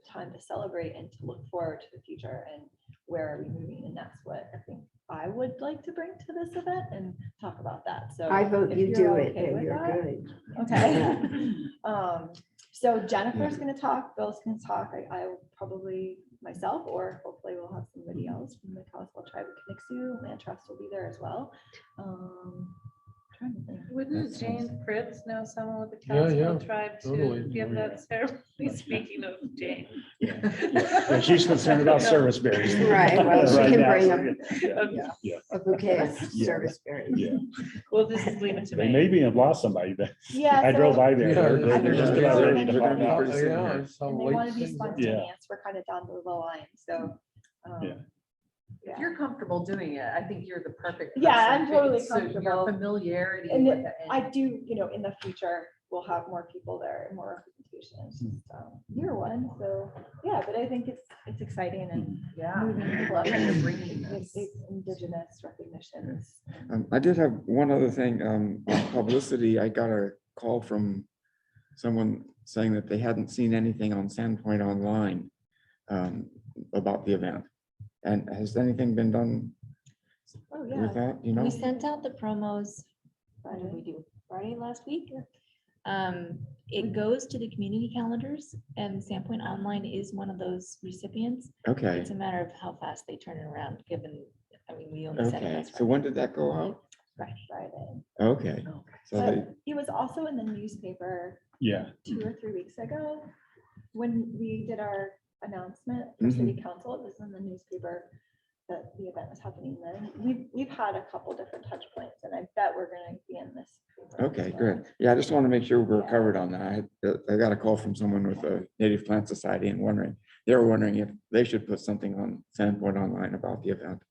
time to celebrate and to look forward to the future and where are we moving? And that's what I think I would like to bring to this event and talk about that. So I vote if you you're do it, okay and with you're that, good. Okay. So Jennifer's gonna talk, Bill's gonna talk, I will probably myself, or hopefully we'll have somebody else from the Kalispell tribe at Connexu. Land Trust will be there as well. Trying to think. Wouldn't That Jane sounds- Fritz know someone with the Yeah, yeah, Catskill tribe to totally. give that ceremony? Speaking of Jane. Yeah, she's concerned about service berries. Right, well, she Right can now, bring so, them. yeah, yeah, A bouquet of Yeah. service berries. yeah. We'll just leave it to They me. maybe have lost somebody, but Yeah. I drove so- by there. They're just Yeah, about yeah, ready to they're gonna find be out. pretty soon Yeah, here. it's how And they late want to be things are. spontaneous. We're kind of down the line, so. Yeah. If you're comfortable doing it, I think you're the perfect. Yeah, person I'm totally fit. So your comfortable. familiarity And with then it. I do, in the future, we'll have more people there and more representation. So year one, so yeah, but I think it's exciting and Yeah. moving people up. Kind of bringing It's this. indigenous recognitions. I did have one other thing, on publicity. I got a call from someone saying that they hadn't seen anything on Sandpoint online about the event. And has anything been done Oh, with yeah. that, We sent out the promos, what did Friday. we do, Friday last week? It goes to the community calendars and Sandpoint Online is one of those recipients. Okay, It's a matter of how fast they turn it around, given, we only sent it okay. last So when did that go out? Friday. Okay, so they, But it was also in the newspaper Yeah, 2 or 3 weeks ago when we did our announcement for Mm-hmm. city council. It was in the newspaper that the event was happening then. We've had a couple different touch points and I bet we're gonna be in this. paper as okay, well. good. Yeah, I just want to make sure we're Yeah. covered on that. I got a call from someone with a Native Plant Society and they were wondering if they should put something on Sandpoint Online about the event.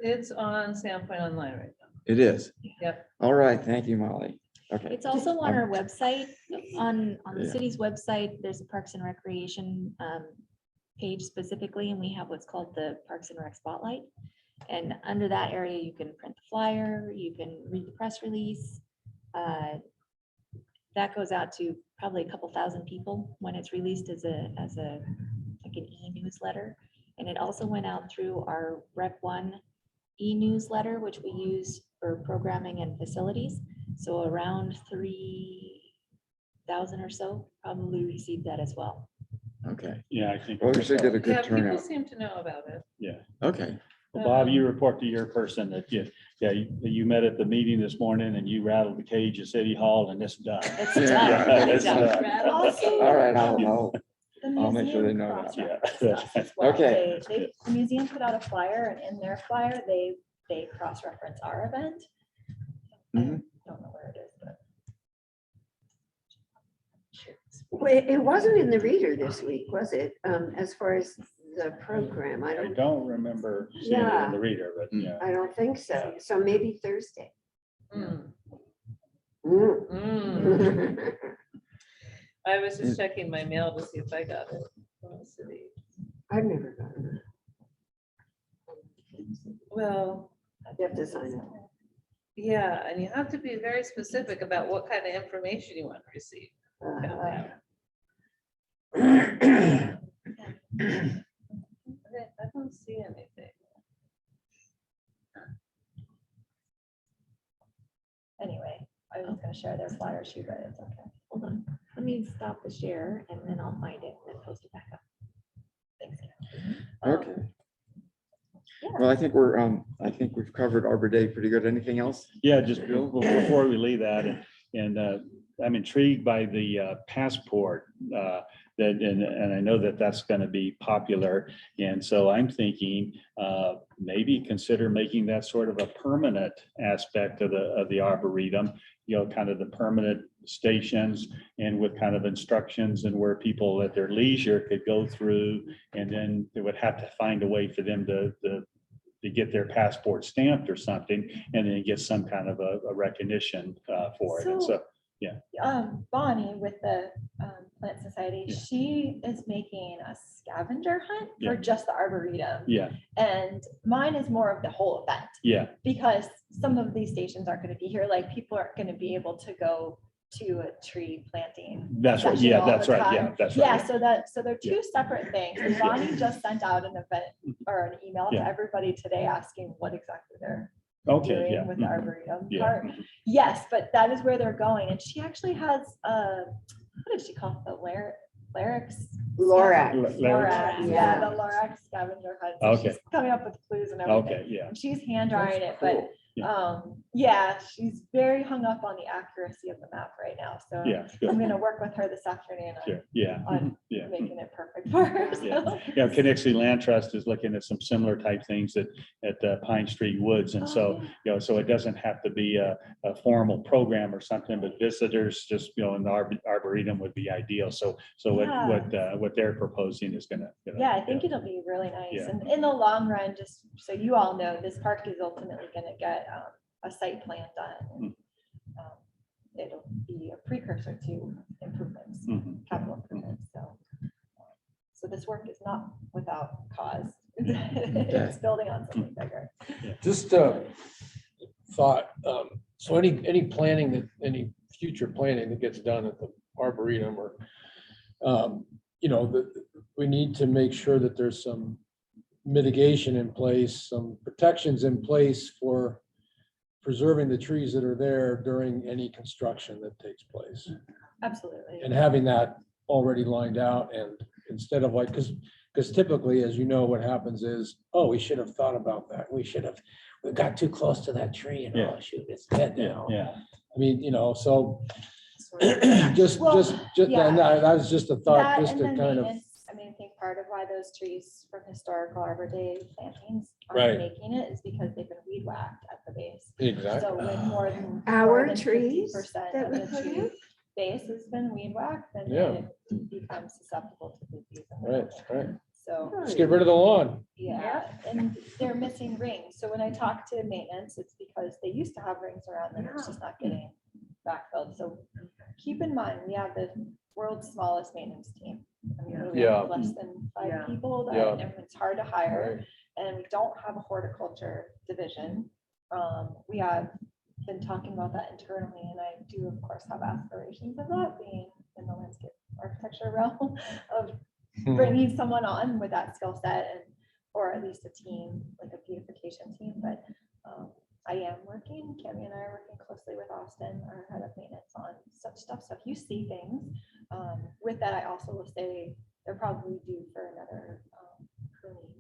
It's on Sandpoint Online right now. It is. Yep. All right, thank you, Molly. Okay. It's also on our website, on the Yeah. city's website, there's a Parks and Recreation page specifically, and we have what's called the Parks and Rec Spotlight. And under that area, you can print the flyer, you can read the press release. That goes out to probably a couple thousand people when it's released as like an e-newsletter. And it also went out through our Rec One e-newsletter, which we use for programming and facilities. So around 3,000 or so probably received that as well. Okay. yeah, I think. Well, we should get a Yeah, good people turnout. seem to know about it. Okay. Well, Bob, you report to your person that you met at the meeting this morning and you rattled the cage at City Hall and it's done. It's Yeah, done. it's done. Also, All right, I'll the I'll make sure they museum know that. cross-referenced Yeah. us as well. Okay. The museum put out a flyer and in their flyer, they cross-reference our event. I Mhm. don't know where it is, but. Well, it wasn't in the reader this week, was it? As far as the program, I I don't, don't remember seeing it Yeah. in the reader, but yeah. I don't think so. So maybe Thursday. Mm, Mm. mm. I was just checking my mail to see if I got it from the city. I've never gotten Well, it. You have to sign up. yeah, and you have to be very specific about what kind of information you want to receive. Uh, I don't see anything. Anyway, I was gonna share their flyer sheet, but it's okay. Hold on, let me stop the share and then I'll find it and post it back up. Thanks. Okay. Yeah. Well, I think I think we've covered Arbor Day pretty good. Anything else? Yeah, just before we leave that, and I'm intrigued by the passport that, and I know that that's going to be popular. And so I'm thinking maybe consider making that sort of a permanent aspect of the Arboretum, kind of the permanent stations and with kind of instructions and where people at their leisure could go through. And then they would have to find a way for them to get their passport stamped or something, and then get some kind of a recognition for it. And so, Bonnie with the Plant Society, Yeah. she is making a scavenger hunt Yeah. for just the Arboretum. yeah, And mine is more of the whole event yeah, because some of these stations aren't going to be here. Like people aren't going to be able to go to a tree planting. that's right. session Yeah, all that's the right. Yeah, time. that's Yeah, right. so they're two separate things. And Bonnie just sent out an event or an email to Yeah. everybody today asking what exactly they're Okay, doing yeah. with the mhm, Arboretum Yeah. part. Yes, but that is where they're going. And she actually has what did she call it? The Larynx? Lorax. Larynx. Lorax, yeah, Yeah. the Lorax scavenger hunt. So Okay. she's coming up with clues and everything. Okay, yeah. And she's hand drawing it, but Yeah, she's very hung up on the accuracy of the map right now, so Yeah, I'm good. gonna work with her this afternoon Sure. Yeah. on Yeah. making it perfect for her. Yeah. so. Yeah, Connexity Land Trust is looking at some similar type things at Pine Street Woods. And Oh, so, yeah. so it doesn't have to be a formal program or something, but visitors just, in the Arboretum would be ideal. So what they're proposing is gonna. Yeah, I think it'll be really nice. Yeah. And in the long run, just so you all know, this park is ultimately gonna get a site plan done. And, it'll be a precursor to improvements, Mhm. capital improvements, so this work is not without cause. Mm-hmm. It's building on something bigger. Just thought, so any planning that, any future planning that gets done at the Arboretum or, we need to make sure that there's some mitigation in place, some protections in place for preserving the trees that are there during any construction that takes place. Absolutely. And having that already lined out, and instead of like, because typically, as you know, what happens is, oh, we should have thought about that. We got too close to that tree and Yeah. oh, shoot, it's dead Yeah, now. yeah. I mean, so Sorry. just, Well, that was just a thought, That just and to then kind of, maintenance, I mean, I think part of why those trees from historical Arbor Day plantings Right. aren't making it is because they've been weed whacked at the base. exactly. So when more than. Our more than trees 50% that of we the put tree in? base has been weed whacked, then Yeah. it becomes susceptible to disease. in the Right, building. right. So, Let's get rid of the lawn. yeah, and they're missing rings. So when I talk to maintenance, it's because they used to have rings around them. It's just not getting backfilled. So keep in mind, we have the world's smallest maintenance team. I mean, we Yeah. have less than 5 Yeah. people that, Yeah. and it's hard to hire. Right. And we don't have a horticulture division. We have been talking about that internally, and I do, of course, have aspirations of that being in the landscape architecture realm of bringing someone on with that skill set, and or at least a team, like a beautification team. But I am working, Cammy and I are working closely with Austin, our head of maintenance, on such stuff. So if you see things, with that, I also will say they're probably due for another pruning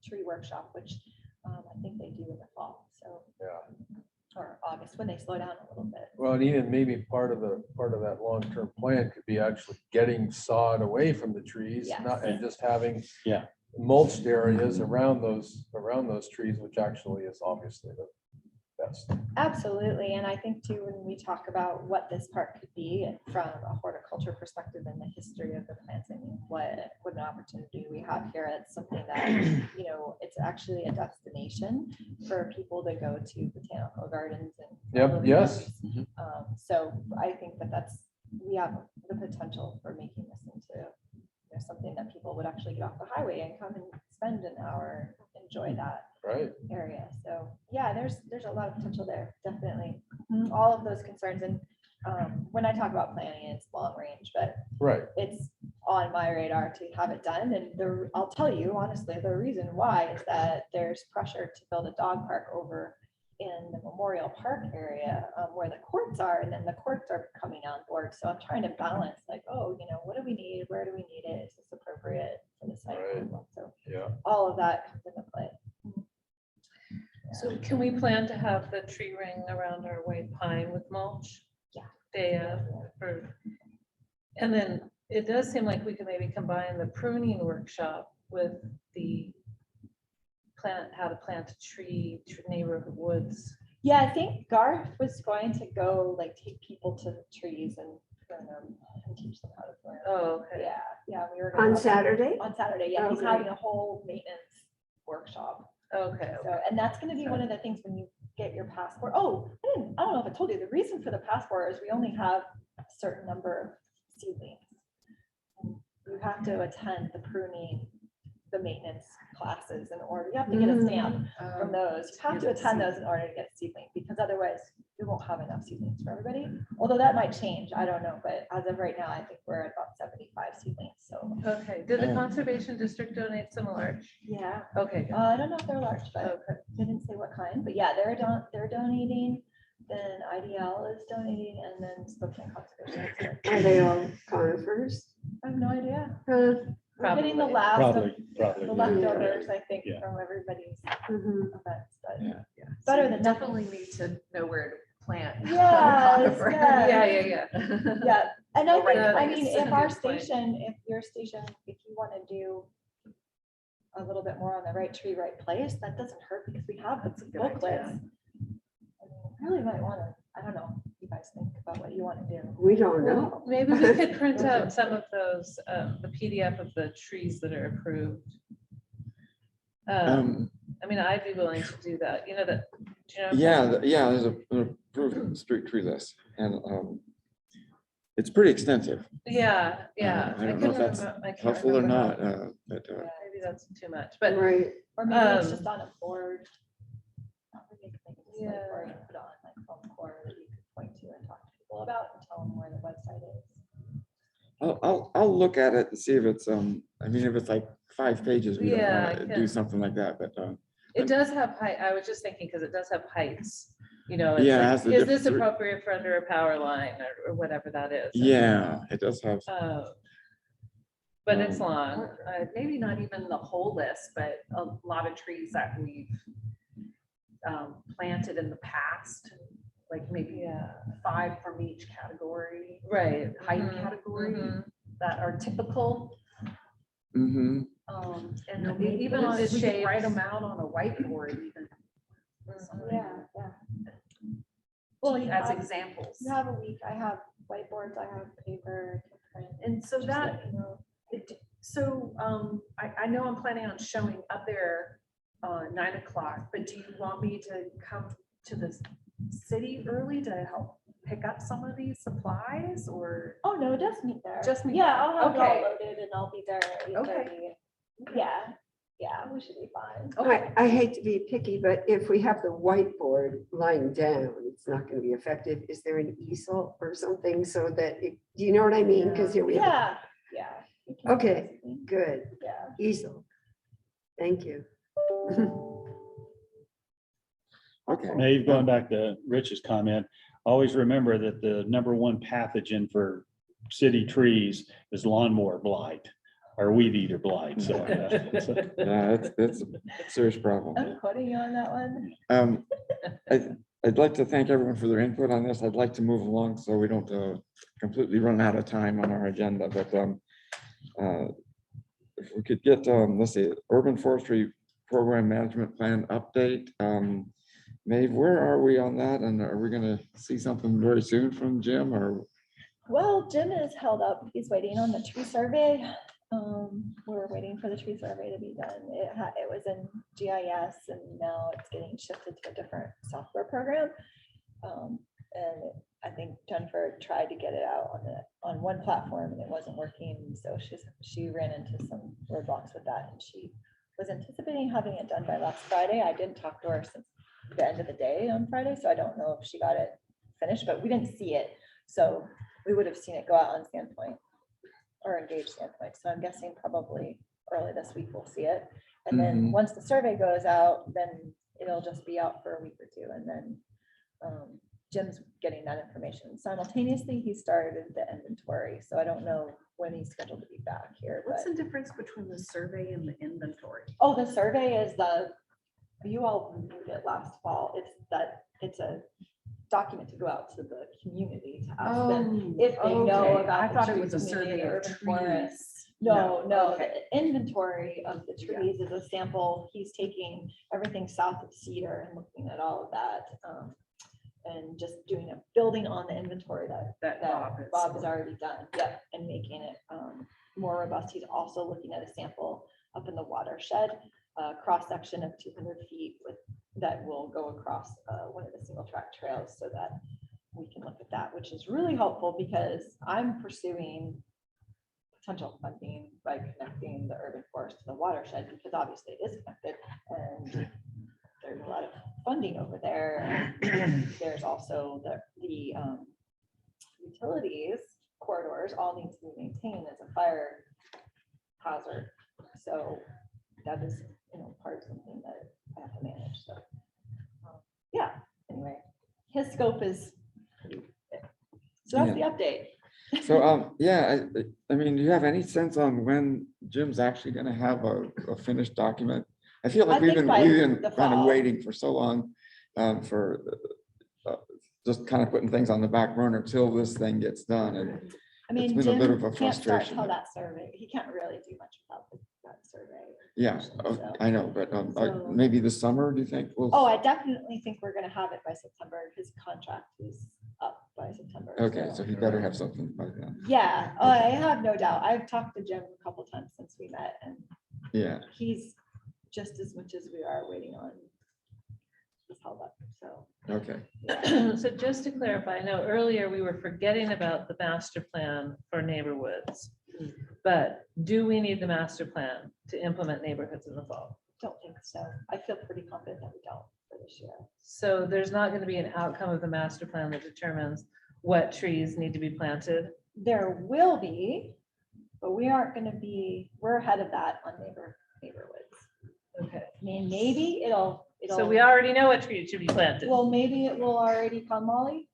tree workshop, which I think they do in the fall. So, Yeah. or August, when they slow down a little bit. Well, and even maybe part of that long-term plan could be actually getting sod away from the trees, not, and just having Yeah. mulched areas around those trees, which actually is obviously the best. Absolutely. And I think too, when we talk about what this park could be from a horticulture perspective and the history of the plants, I mean, what an opportunity we have here. It's something that, it's actually a destination for people to go to botanical gardens and. Yep, yes. So I think we have the potential for making this into something that people would actually get off the highway and come and spend an hour, enjoy that Right. area. So yeah, there's a lot of potential there, definitely. All of those concerns, and when I talk about planning, it's long range, but Right. it's on my radar to have it done. And I'll tell you honestly, the reason why is that there's pressure to build a dog park over in the Memorial Park area, where the courts are, and then the courts are coming on board. So I'm trying to balance, like, what do we need? Where do we need it? Is this appropriate for the site? Right. So Yeah. all of that comes into play. So can we plan to have the tree ring around our white pine with mulch? Yeah. Day of, and then it does seem like we could maybe combine the pruning workshop with the how to plant a tree, neighborhood woods. Yeah, I think Garth was going to go take people to the trees and prune them and teach them how to prune. Oh, okay. Yeah, we were. On gonna- Saturday? On Saturday, yeah, he's Okay. having a whole maintenance workshop. Okay. So, and that's gonna be one of the things when you get your passport. Oh, I don't know if I told you, the reason for the passport is we only have a certain number of seedlings. You have to attend the pruning, the maintenance classes in order, you have to get a stamp from those. You have to attend those in order to get a seedling, because otherwise we won't have enough seedlings for everybody. Although that might change, I don't know, but as of right now, I think we're at about 75 seedlings, so. Okay, did the conservation district donate some large? Yeah, Okay. I don't know if they're large, but Okay. they didn't say what kind, but yeah, they're donating, then IDL is donating, and then Spokane Conservation. Are they all conifers? I have no idea. We're getting the Probably. last of Probably. the yeah. leftovers, I think, Yeah. from everybody's Mhm. events, but Yeah. Yeah. Better So than you definitely need to know where to plant. Yes, Conifer. yes. Yeah. yeah. And I Well, right think, I now mean, it's a if our good point. station, if your station, if you want to do a little bit more on the right tree, right place, that doesn't hurt because we have the That's a good booklets. idea. I mean, Really might want to, I don't know, you guys think about what you want to do. We don't know. Well, maybe we could print out some of those, the PDF of the trees that are approved. I mean, I'd be willing to do that, you know, that. do you know what I'm Yeah, talking yeah, there's an approved street tree list, and it's pretty extensive. about? Yeah, yeah. I don't know if couldn't that's remem- I can't helpful or remember how- not, but Maybe that's too much, but Right. Or maybe it's Um, just on a board. Not really make a display Yeah. board and put on like some corner that you could point to and talk to people about and tell them where the website is. I'll look at it and see if it's, I mean, if it's like 5 pages, we don't Yeah, want I to do can- something like that, but it does have height. I was just thinking, because it does have heights, you know, it's Yeah, it like, has the is this different- appropriate for under a power line or whatever that is? yeah, it does have. But it's Um, long. Maybe not even the whole list, but a lot of trees that we've planted in the past, like maybe Yeah, 5 from each category, right. height Mhm, category mhm. that are typical. Mm-hmm. And No, maybe even on, the we could write shapes. them out on a whiteboard even. Yeah, yeah. Well, you As have, examples. you have a week. I have whiteboards, I have paper. I can print, And so just that, let you know. so I know I'm planning on showing up there 9 o'clock, but do you want me to come to the city early to help pick up some of these supplies or? Oh, no, just meet there. Just meet Yeah, there. I'll have it all Okay. loaded and I'll be there at 8:30. Yeah, yeah, we should be fine. Okay. I hate to be picky, but if we have the whiteboard lying down, it's not going to be effective. Is there an easel or something so that, do you know what I mean? Because here we have, Yeah, yeah. we can do Okay. something. good, Yeah. easel. Thank you. Okay. Maybe going back to Rich's comment, always remember that the #1 pathogen for city trees is lawnmower blight or weed eater blight. So Yeah, it's a serious problem. I'm quoting you on that one. I'd like to thank everyone for their input on this. I'd like to move along so we don't completely run out of time on our agenda, but if we could get, let's see, Urban Forestry Program Management Plan update. Maeve, where are we on that? And are we gonna see something very soon from Jim or? Well, Jim is held up. He's waiting on the tree survey. We're waiting for the tree survey to be done. It was in GIS and now it's getting shifted to a different software program. And I think Jennifer tried to get it out on one platform and it wasn't working. So she ran into some roadblocks with that and she was anticipating having it done by last Friday. I didn't talk to her since the end of the day on Friday, so I don't know if she got it finished, but we didn't see it. So we would have seen it go out on Sandpoint or Engage Sandpoint. So I'm guessing probably early this week we'll see it. And then Mhm. once the survey goes out, then it'll just be out for a week or two. And then Jim's getting that information. Simultaneously, he started the inventory. So I don't know when he's scheduled to be back here. What's But the difference between the survey and the inventory? oh, the survey is you all reviewed it last fall. It's a document to go out to the community to ask them if they know okay. about I the thought it trees was a within the survey of urban forest. trees. No, okay. the inventory of the trees is a sample. He's taking everything south of Cedar and looking at all of that. And just building on the inventory that Bob has already done. Yep, and making it more robust. He's also looking at a sample up in the watershed, cross section of 200 feet that will go across one of the single track trails so that we can look at that, which is really helpful because I'm pursuing potential funding by connecting the urban forest to the watershed because obviously it is connected and there's a lot of funding over there. And there's also the utilities corridors all need to be maintained as a fire hazard. So that is, part of something that I have to manage. So yeah, anyway, his scope is pretty big. So that's the update. So, yeah, I mean, do you have any sense on when Jim's actually gonna have a finished document? I feel like I think by we've been the kind of fall. waiting for so long for just kind of putting things on the back burner till this thing gets done. And I mean, been a bit Jim of a can't start frustration till there. that survey. He can't really do much without that survey. yeah, I know, but maybe this summer, do you think? Oh, I definitely think we're gonna have it by September. His contract is up by September. Okay, so he better have something by then. Yeah, I have no doubt. I've talked to Jim a couple times since we met, and Yeah, he's just as much as we are waiting on. He's held up, so. okay. So just to clarify, I know earlier we were forgetting about the master plan for neighborhoods. But do we need the master plan to implement neighborhoods in the fall? Don't think so. I feel pretty confident that we don't for this year. So there's not going to be an outcome of the master plan that determines what trees need to be planted. There will be, but we aren't gonna be, we're ahead of that on neighborhoods. Okay. I mean, maybe it'll. So we already know what trees should be planted. Well, maybe it will already come, Molly.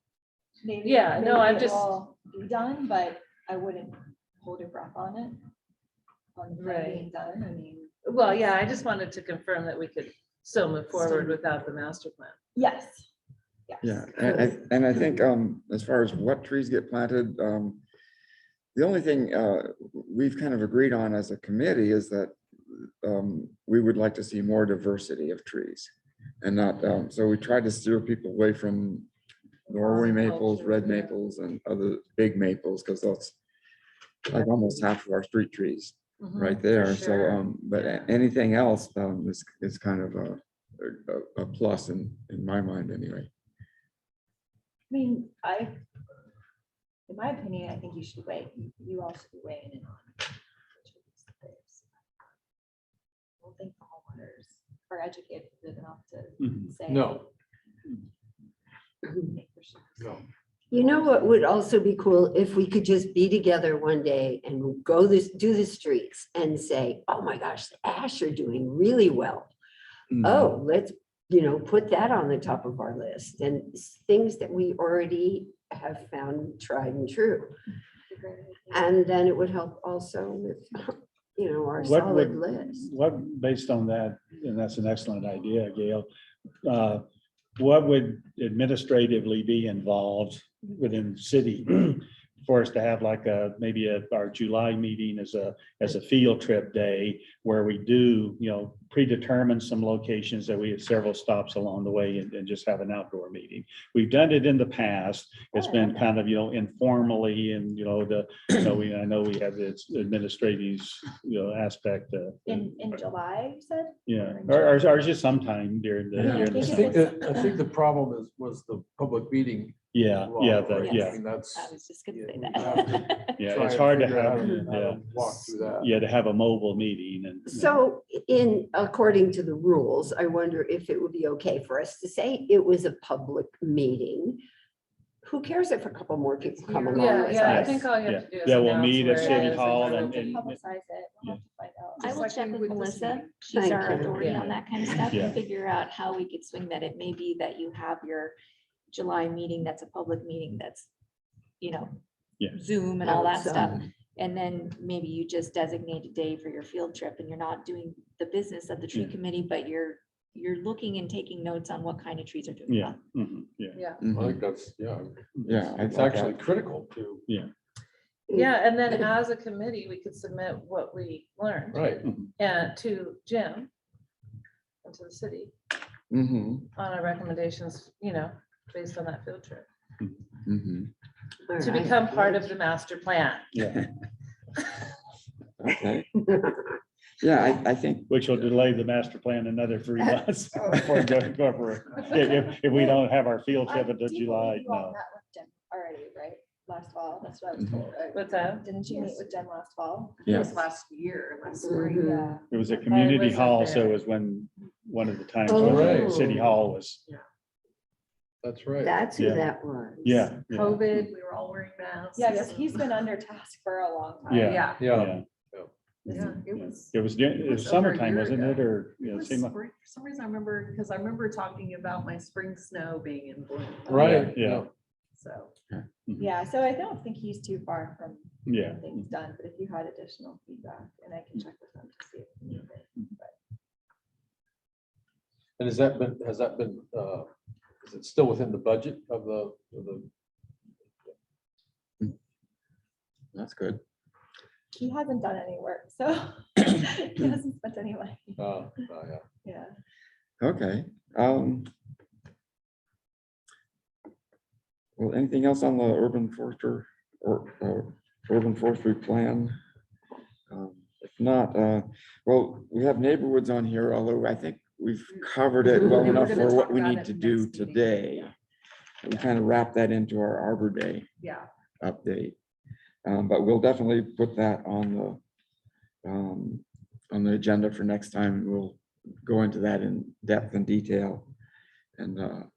Maybe. Yeah, no, maybe I'm it just- will Be done, but I wouldn't hold your breath on it. On the plan Right. being done, I mean, Well, yeah, I just wanted to confirm that we could still move forward without the master plan. yes. Yes. Yeah, and I think as far as what trees get planted, the only thing we've kind of agreed on as a committee is that we would like to see more diversity of trees. And not, so we try to steer people away from Norway maples, red maples, and other big maples, because that's like almost half of our street trees right there. So, but anything else is kind of a plus in my mind anyway. I mean, in my opinion, I think you should wait. You all should be weighing in on. I don't think the homeowners are educated enough to Mhm. say. No. I think we should- No. You know what would also be cool if we could just be together one day and do the streets and say, oh my gosh, the ash are doing really well. Oh, let's, put that on the top of our list and things that we already have found tried and true. And then it would help also with, our What solid would- list. What, based on that, and that's an excellent idea, Gail, what would administratively be involved within the city for us to have like maybe our July meeting as a field trip day where we do, predetermine some locations that we have several stops along the way and just have an outdoor meeting. We've done it in the past. It's been kind of, informally and, I know we have this administrative, aspect. In July, you said? Yeah, or just sometime during the. Yeah, during the I I summer. think the problem was the public meeting. Yeah, law, yeah, right? I yeah, mean, that's. I was just gonna Yeah, say we that. have to yeah. try It's and hard to figure out have, how to walk through that. yeah, to have a mobile meeting and. So according to the rules, I wonder if it would be okay for us to say it was a public meeting. Who cares if a couple more people come along? Yeah, with yeah, I us? think all you Yeah, have to do is. yeah, we'll announce meet at where it City is Hall then and- we'll- and- Publicize it. We'll have to find out. I Just will like check we with would this Melissa. meeting. She's Thank our you. authority Yeah. on that kind of stuff Yeah. and figure out how we could swing that. It may be that you have your July meeting, that's a public meeting, that's, Yeah. Zoom and all that Outside. stuff. And then maybe you just designate a day for your field trip and you're not doing the business of the tree Yeah. committee, but you're looking and taking notes on what kind of trees are doing Yeah, well. mhm, yeah. Yeah, I Mhm. think that's, Yeah, I it's like actually that. critical to, yeah, and then as a committee, we could submit what we learned right. and to Jim and to the city Mhm, on our recommendations, based on that field trip, mhm. All to right. become part of the master plan. Yeah, Okay. Yeah, I think, which will delay the master plan another 3 months. before it goes over. If we don't have our field trip until Do you July, believe you all no. met with Jen already, right? Last fall, that's what I was told, right? What's that? Didn't you meet with Jen last fall? It yeah, was last year, last spring. Mhm. Yeah. It was a community wasn't hall, so it there. was when, one of the times Oh. when the Right. city hall was, That's right. That's who Yeah. that was. yeah. yeah, COVID, we were all wearing masks. Yeah, because he's been under task for a long time. Yeah. Yeah, Yeah, yeah, it was. It was, it was was over a summertime, year wasn't it, ago. or? It it was seemed like- spring. For some reason, I remember, because I remember talking about my spring snow being in bloom. right, Yeah. yeah. So, Yeah, so I don't think he's too far from Yeah. things done, but if you had additional feedback, and I can check with them to see if we need it. But And has that been, is it still within the budget of the, That's good. he hasn't done any work, so he hasn't spent any money. yeah. Yeah. Okay. Well, anything else on the urban forester or urban forestry plan? If not, well, we have neighborhoods on here, although I think we've covered it well We were enough gonna for what talk we about need it to next do meeting. today. We kind of wrap that into our Arbor Day Yeah. update. But we'll definitely put that on the agenda for next time. We'll go into that in depth and detail and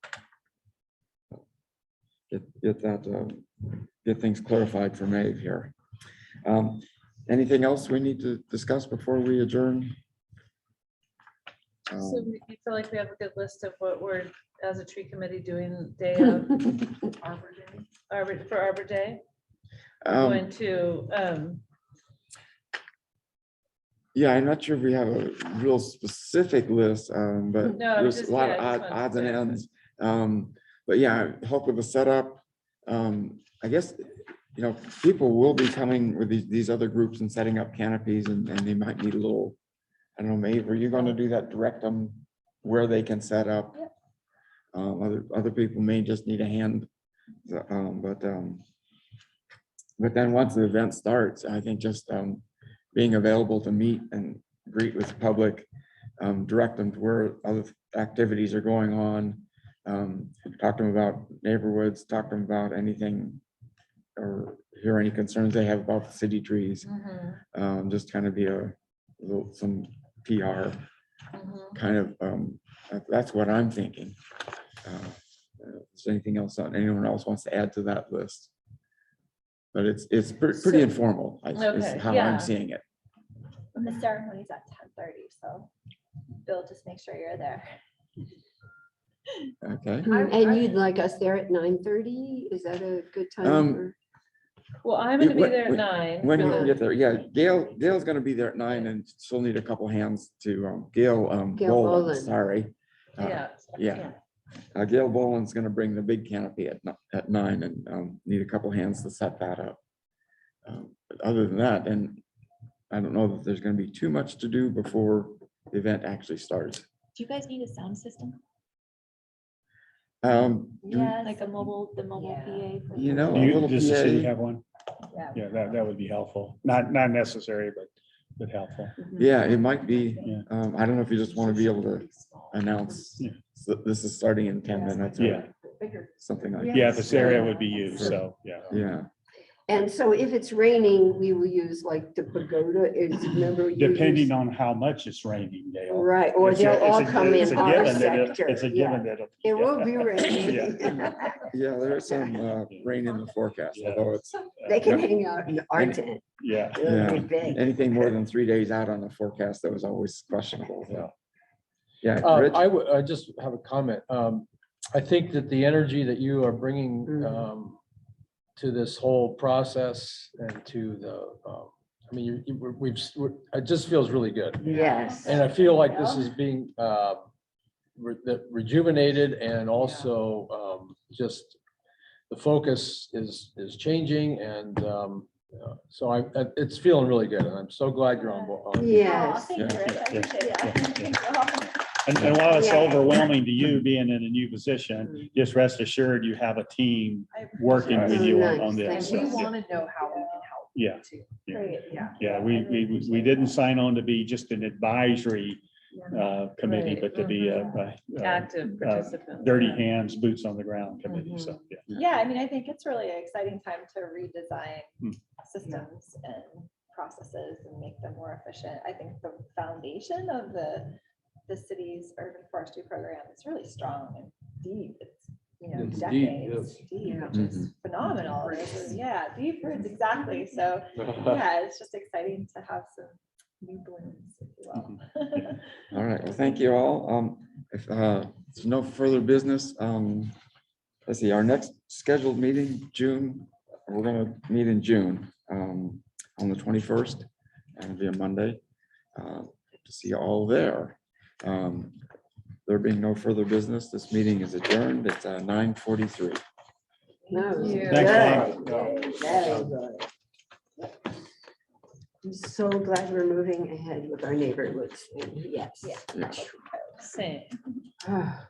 get things clarified for Maeve here. Anything else we need to discuss before we adjourn? So you feel like we have a good list of what we're, as a tree committee, doing day of Arbor Day. For Arbor Day? Um, Going to, Yeah, I'm not sure if we have a real specific list, but No, I was there's just- a lot of yeah, I just wanted odds to and say. ends. But yeah, help with the setup. I guess, you know, people will be coming with these other groups and setting up canopies and they might need a little, I don't know, Maeve, are you going to do that? Direct them where they can set up? Other people may just need a hand. But then once the event starts, I think just being available to meet and greet with the public, direct them to where other activities are going on, talk to them about neighborhoods, talk to them about anything or hear any concerns they have about the city trees. Just kind of be some PR kind of, that's what I'm thinking. Is there anything else, anyone else wants to add to that list? But it's pretty So- informal, is Okay, how yeah. I'm seeing it. And the ceremony's at 10:30, so Bill, just make sure you're there. Okay. And you'd like us there at 9:30? Is that a good time? Um, for- well, I'm gonna be When- there at when- 9. When you Yeah. can get there, yeah, Gail's gonna be there at 9 and she'll need a couple hands to, Gail Gail Boland, Boland. sorry. Yeah. Gail Boland's gonna bring the big canopy at 9 and need a couple hands to set that up. But other than that, and I don't know that there's gonna be too much to do before the event actually starts. Do you guys need a sound system? Yeah, Like the mobile Yeah. PA? for- You know, a little Does the city PA, have one? Yeah. Yeah, that would be helpful. Not necessary, but helpful. yeah, it might be, Yeah. I don't know if you just wanna be able to announce, Yeah. this is starting in 10 minutes or Yeah, something like that. yeah, this area would be used, so, yeah. Yeah, And so if it's raining, we will use like the pagoda is, remember? you Depending used- on how much it's raining, Dale. Right, or It's a- they'll it's all a- come it's in a our given that it- sector. It's a Yeah. given that. It will be Yeah. raining. yeah, there's some rain in the forecast, Yeah. although it's, They can hang out in our And- tent. Yeah, It'll be yeah, big. anything more than 3 days out on the forecast, that was always questionable. Yeah. Yeah, Rich? I just have a comment. I think that the energy that you are bringing to this whole process and to the, I mean, it just feels really good. Yes. And I feel like this is being rejuvenated and also just the focus is changing and so it's feeling really good and I'm so glad you're on board. Oh, Yes. thank you, Rich. I Yeah, appreciate yeah, it. yeah. And while it's Yeah. overwhelming to you being in a new position, just rest assured you have a team I working with Oh, you nice. on And this. we So, want to know how we can help. Yeah. too. Yeah. Great. Yeah. Yeah, we didn't sign on to be just an advisory committee, Right. but to be a Active participant. dirty hands, boots on the ground committee, so, yeah. Yeah, I mean, I think it's really an exciting time to redesign Hmm. systems and processes and make them more efficient. I think the foundation of the city's urban forestry program is really strong and deep. It's, It's deep, decades yes. deep, Yeah. which is phenomenal. Yeah, deep roots, exactly. So, yeah, it's just exciting to have some new blooms, if you will. All right, well, thank you all. If there's no further business, let's see, our next scheduled meeting, June, we're gonna meet in June. on the 21st, and it'll be a Monday. To see you all there. There being no further business, this meeting is adjourned. It's 9:43. No, Thanks, good. Bob. Very good. I'm so glad we're moving ahead with our neighborhoods. Yes. Same. Ah.